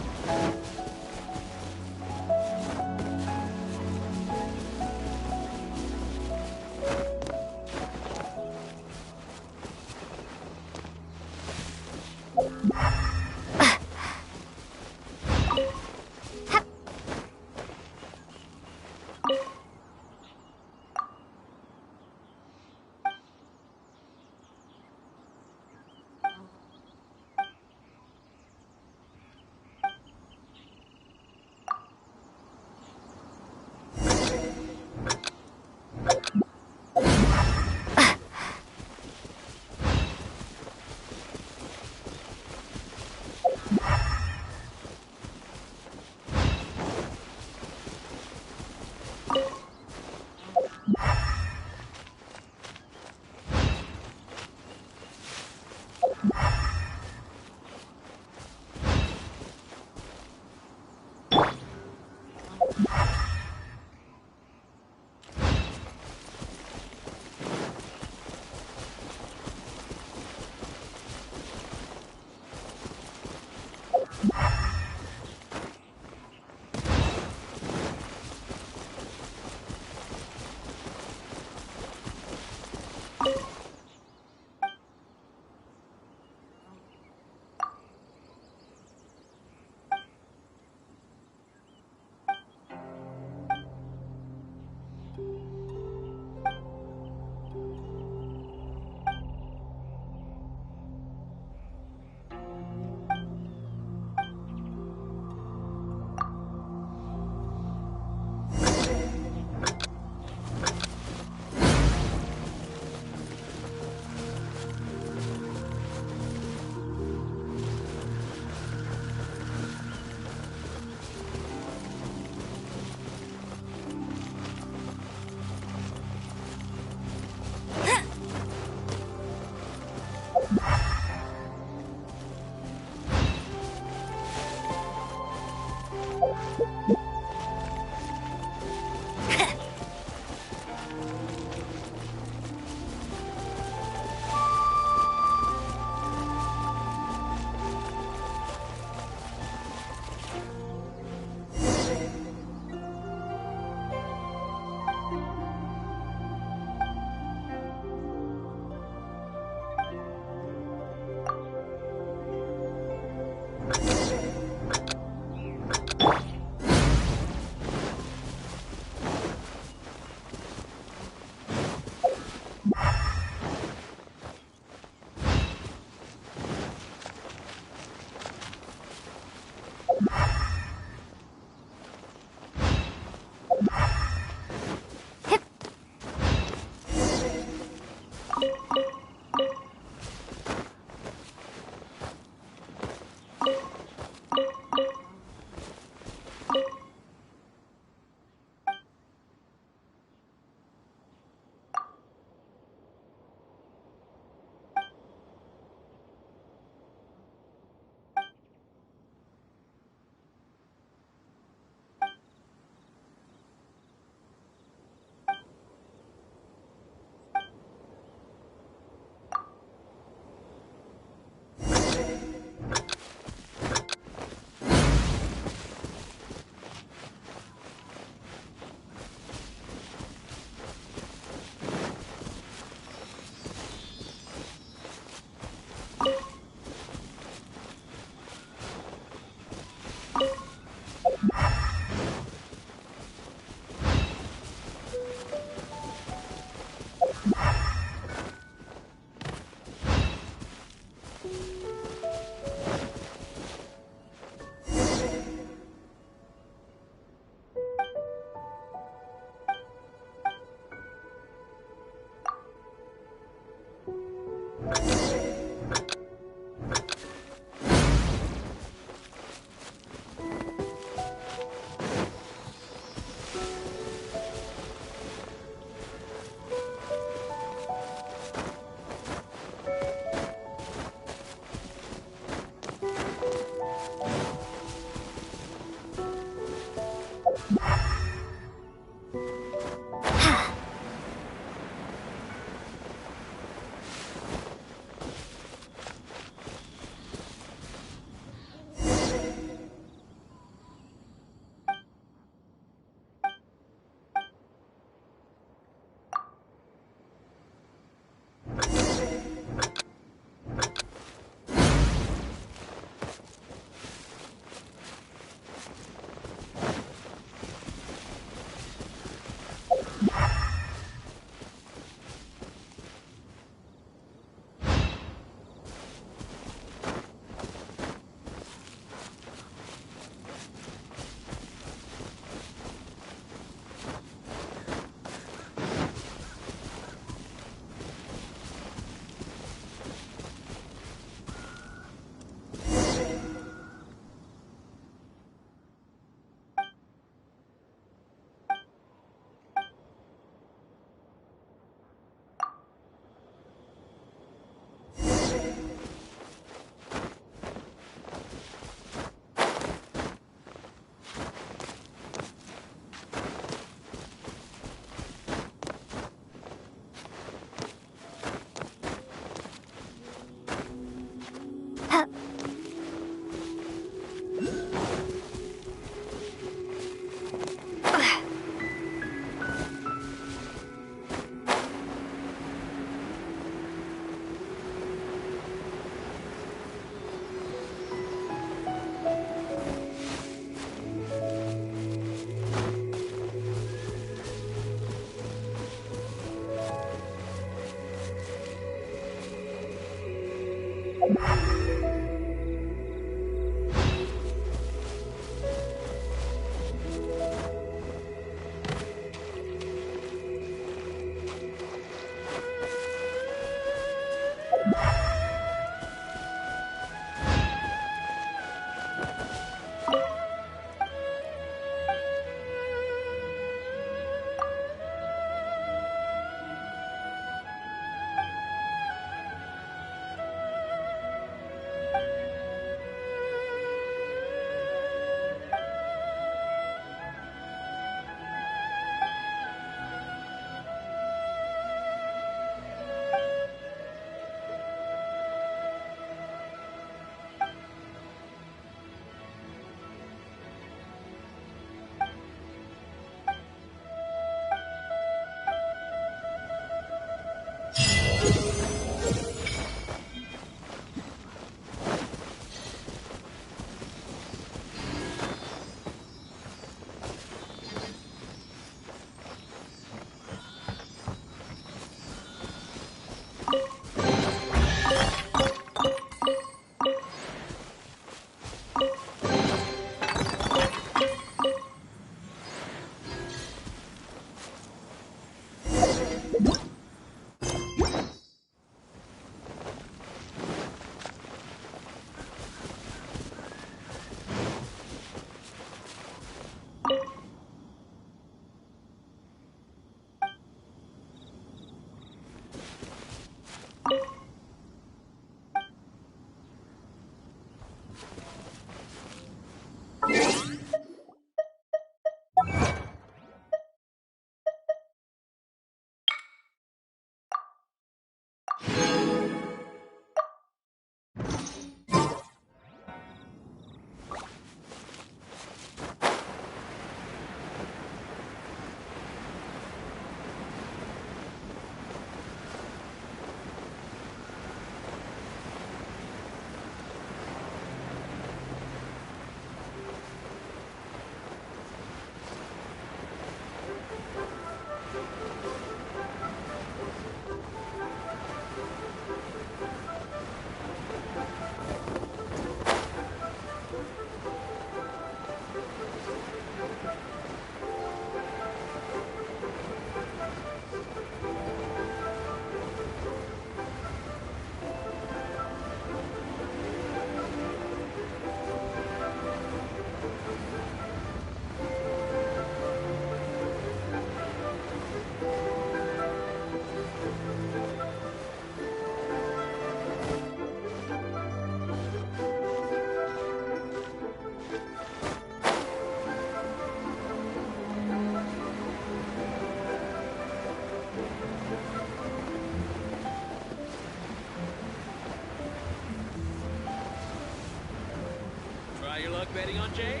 Betting on Jade?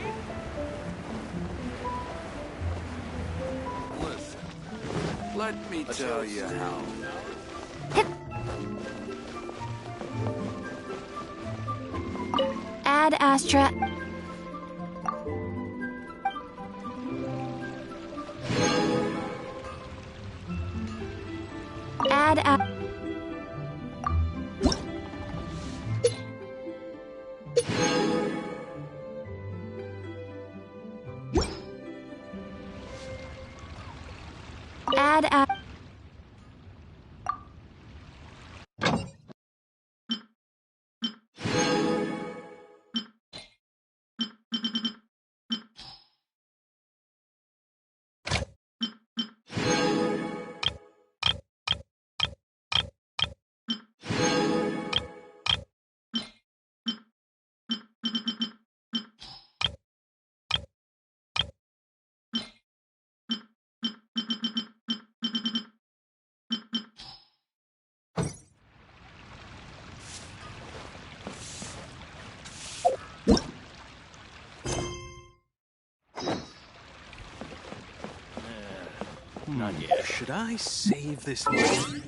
Listen, let me tell you how. Ad Astra. Ad Astra. Not yet. Should I save this one?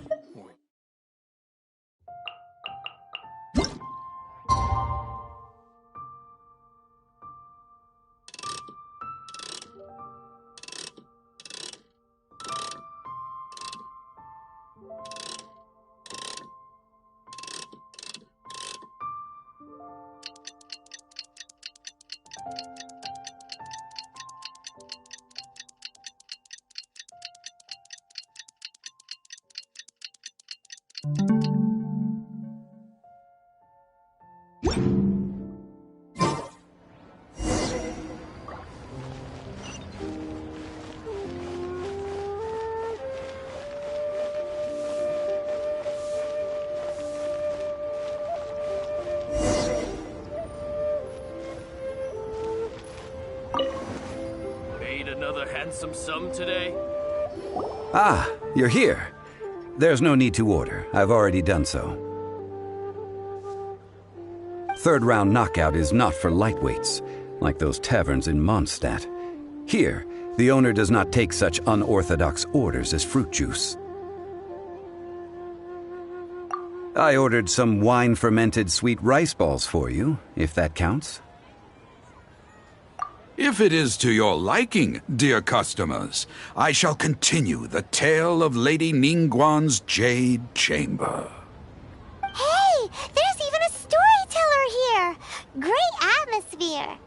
Made another handsome sum today? Ah, you're here. There's no need to order. I've already done so. Third round knockout is not for lightweights, like those taverns in Mondstadt. Here, the owner does not take such unorthodox orders as fruit juice. I ordered some wine-fermented sweet rice balls for you, if that counts. If it is to your liking, dear customers, I shall continue the tale of Lady Ningguang's Jade Chamber. Hey, there's even a storyteller here! Great atmosphere!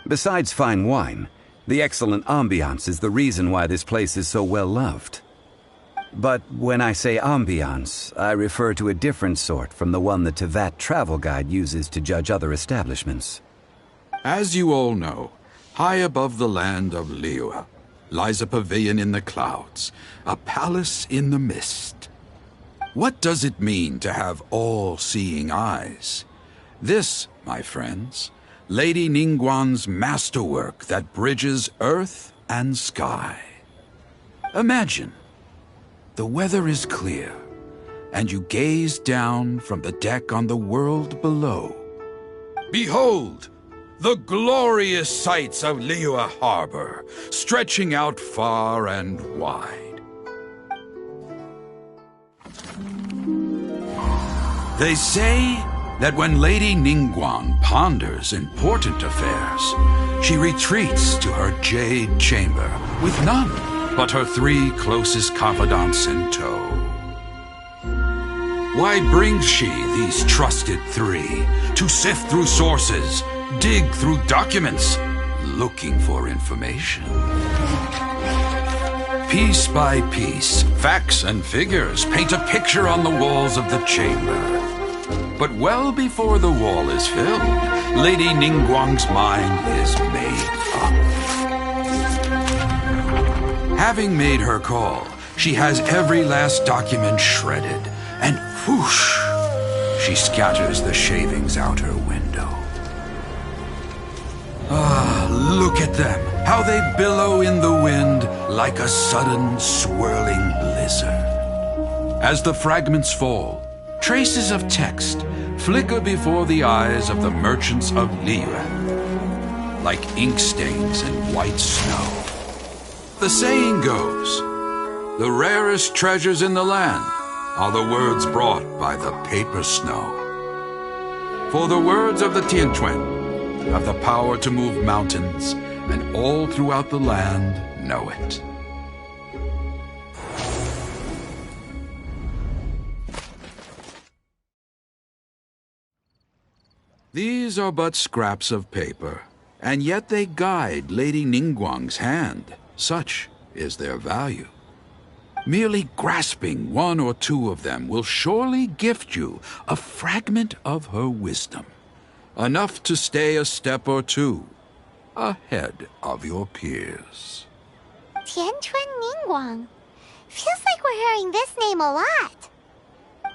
Besides fine wine, the excellent ambiance is the reason why this place is so well loved. But when I say ambiance, I refer to a different sort from the one the Teyvat travel guide uses to judge other establishments. As you all know, high above the land of Liyue lies a pavilion in the clouds, a palace in the mist. What does it mean to have all-seeing eyes? This, my friends, Lady Ningguang's masterwork that bridges earth and sky. Imagine, the weather is clear, and you gaze down from the deck on the world below. Behold! The glorious sights of Liyue Harbor, stretching out far and wide. They say that when Lady Ningguang ponders important affairs, she retreats to her jade chamber with none but her 3 closest confidants in tow. Why brings she these trusted 3 to sift through sources, dig through documents, looking for information? Piece by piece, facts and figures paint a picture on the walls of the chamber. But well before the wall is filled, Lady Ningguang's mind is made up. Having made her call, she has every last document shredded, and whoosh, she scatters the shavings out her window. Ah, look at them, how they billow in the wind like a sudden swirling blizzard. As the fragments fall, traces of text flicker before the eyes of the merchants of Liyue, like ink stains in white snow. The saying goes, the rarest treasures in the land are the words brought by the paper snow. For the words of the Tianquan have the power to move mountains, and all throughout the land know it. These are but scraps of paper, and yet they guide Lady Ningguang's hand. Such is their value. Merely grasping 1 or 2 of them will surely gift you a fragment of her wisdom, enough to stay a step or 2 ahead of your peers. Tianquan Ningguang. Feels like we're hearing this name a lot.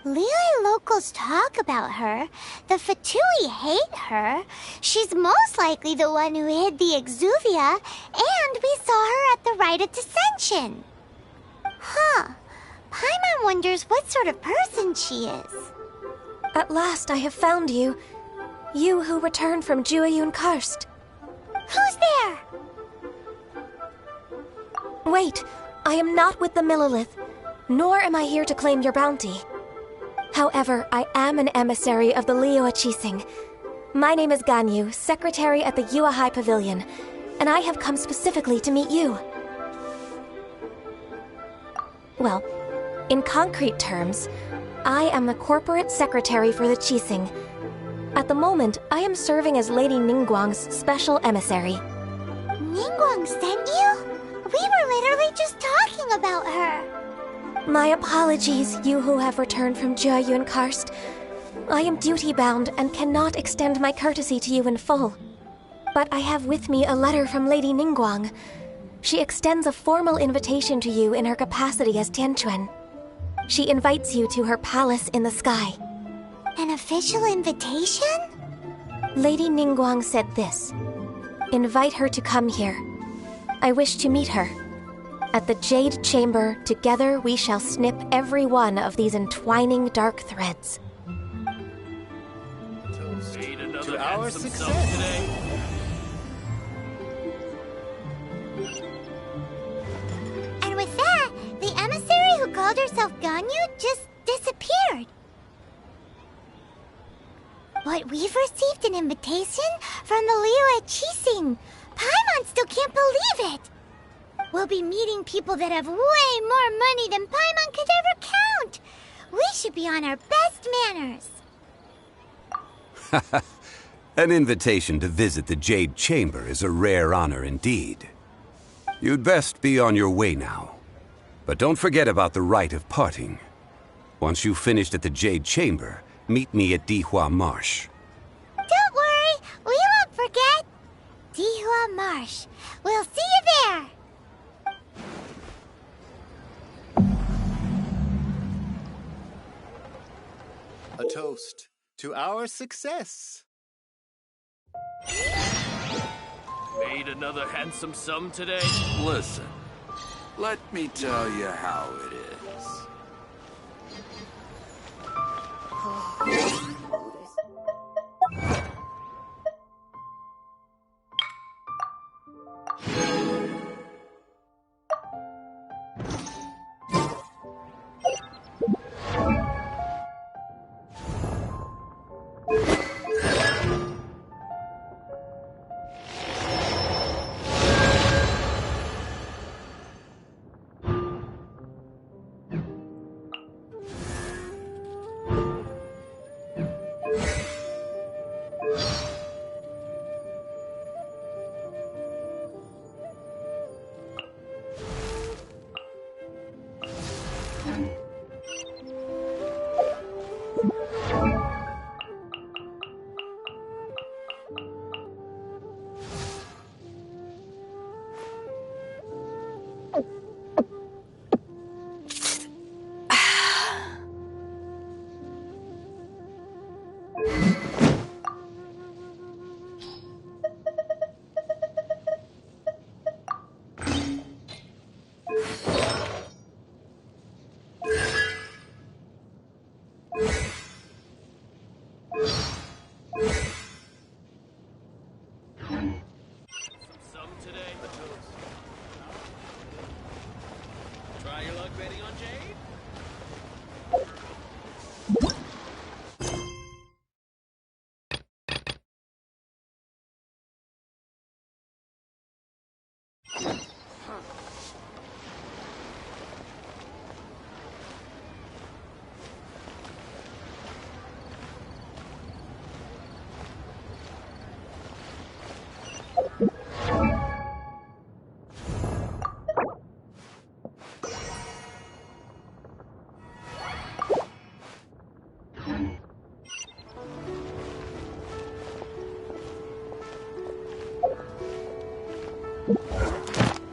Liyue locals talk about her. The Fatui hate her. She's most likely the one who hid the exuvia, and we saw her at the Rite of Descension. Huh. Paimon wonders what sort of person she is. At last I have found you. You who returned from Jueyun Karst. Who's there? Wait, I am not with the Millelith, nor am I here to claim your bounty. However, I am an emissary of the Liyue Qixing. My name is Ganyu, secretary at the Yuehai Pavilion, and I have come specifically to meet you. Well, in concrete terms, I am the corporate secretary for the Qixing. At the moment, I am serving as Lady Ningguang's special emissary. Ningguang sent you? We were literally just talking about her. My apologies, you who have returned from Jiayun Karst. I am duty-bound and cannot extend my courtesy to you in full. But I have with me a letter from Lady Ningguang. She extends a formal invitation to you in her capacity as Tianquan. She invites you to her palace in the sky. An official invitation? Lady Ningguang said this. Invite her to come here. I wish to meet her. At the Jade Chamber, together we shall snip every one of these entwining dark threads. To our success today. And with that, the emissary who called herself Ganyu just disappeared. But we've received an invitation from the Liyue Qixing. Paimon still can't believe it. We'll be meeting people that have way more money than Paimon could ever count. We should be on our best manners. An invitation to visit the Jade Chamber is a rare honor indeed. You'd best be on your way now. But don't forget about the rite of parting. Once you've finished at the Jade Chamber, meet me at Dihua Marsh. Don't worry, we won't forget. Dihua Marsh. We'll see you there. A toast to our success. Made another handsome sum today? Listen, let me tell you how it is. Try your luck betting on Jade?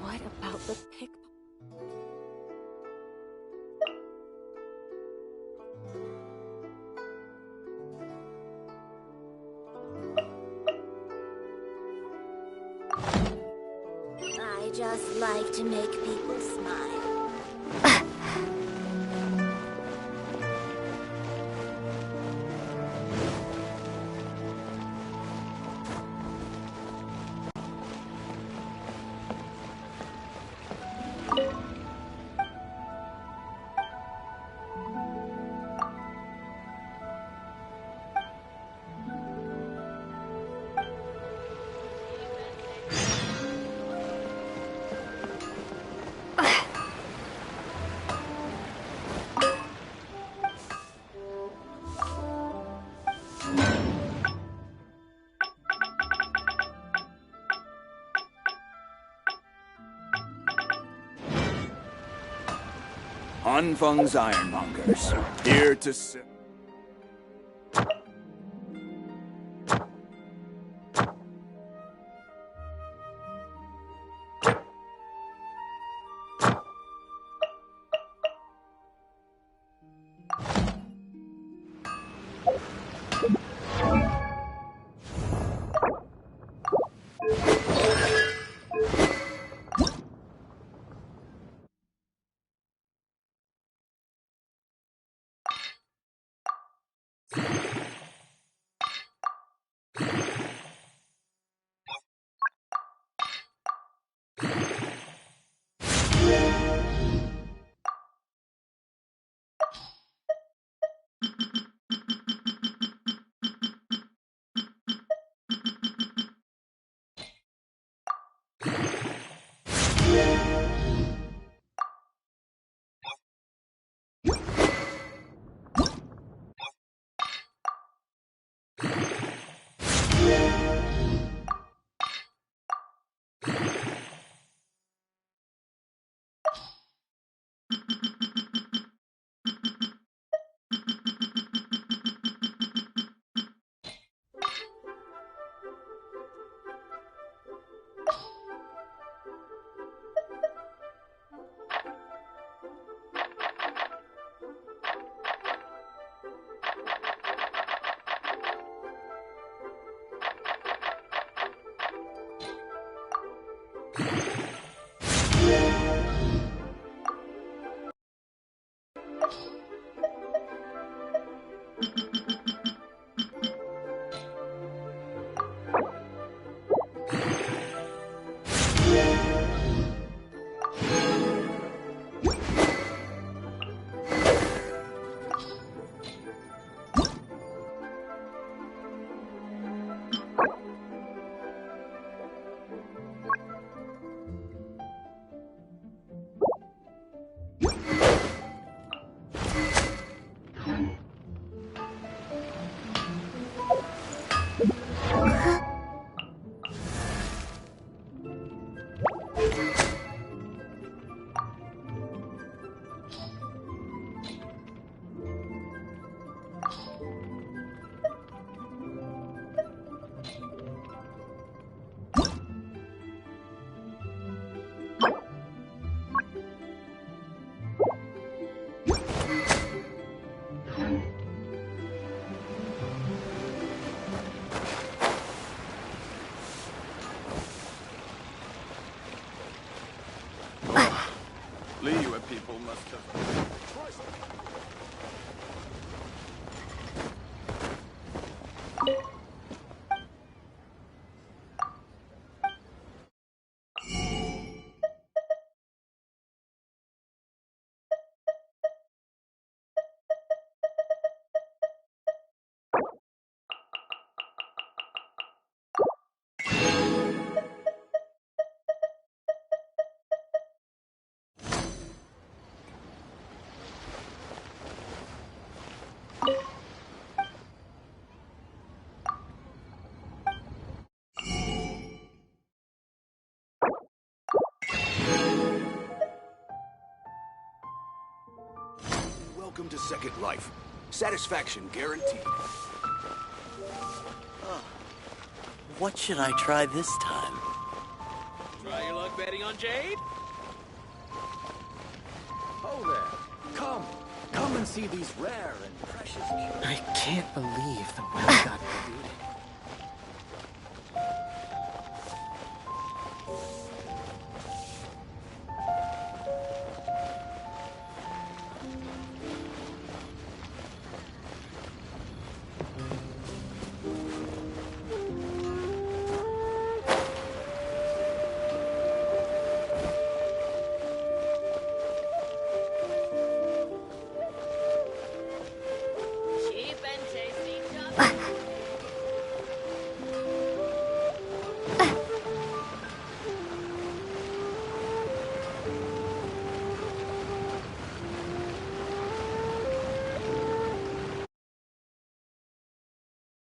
What about the pick? I just like to make people smile. Hanfeng's Ironmongers, here to Liyue people must have... Welcome to Second Life. Satisfaction guaranteed. What should I try this time? Try your luck betting on Jade? Oh there. Come and see these rare and precious jewels. I can't believe the well got polluted. Cheap and tasty.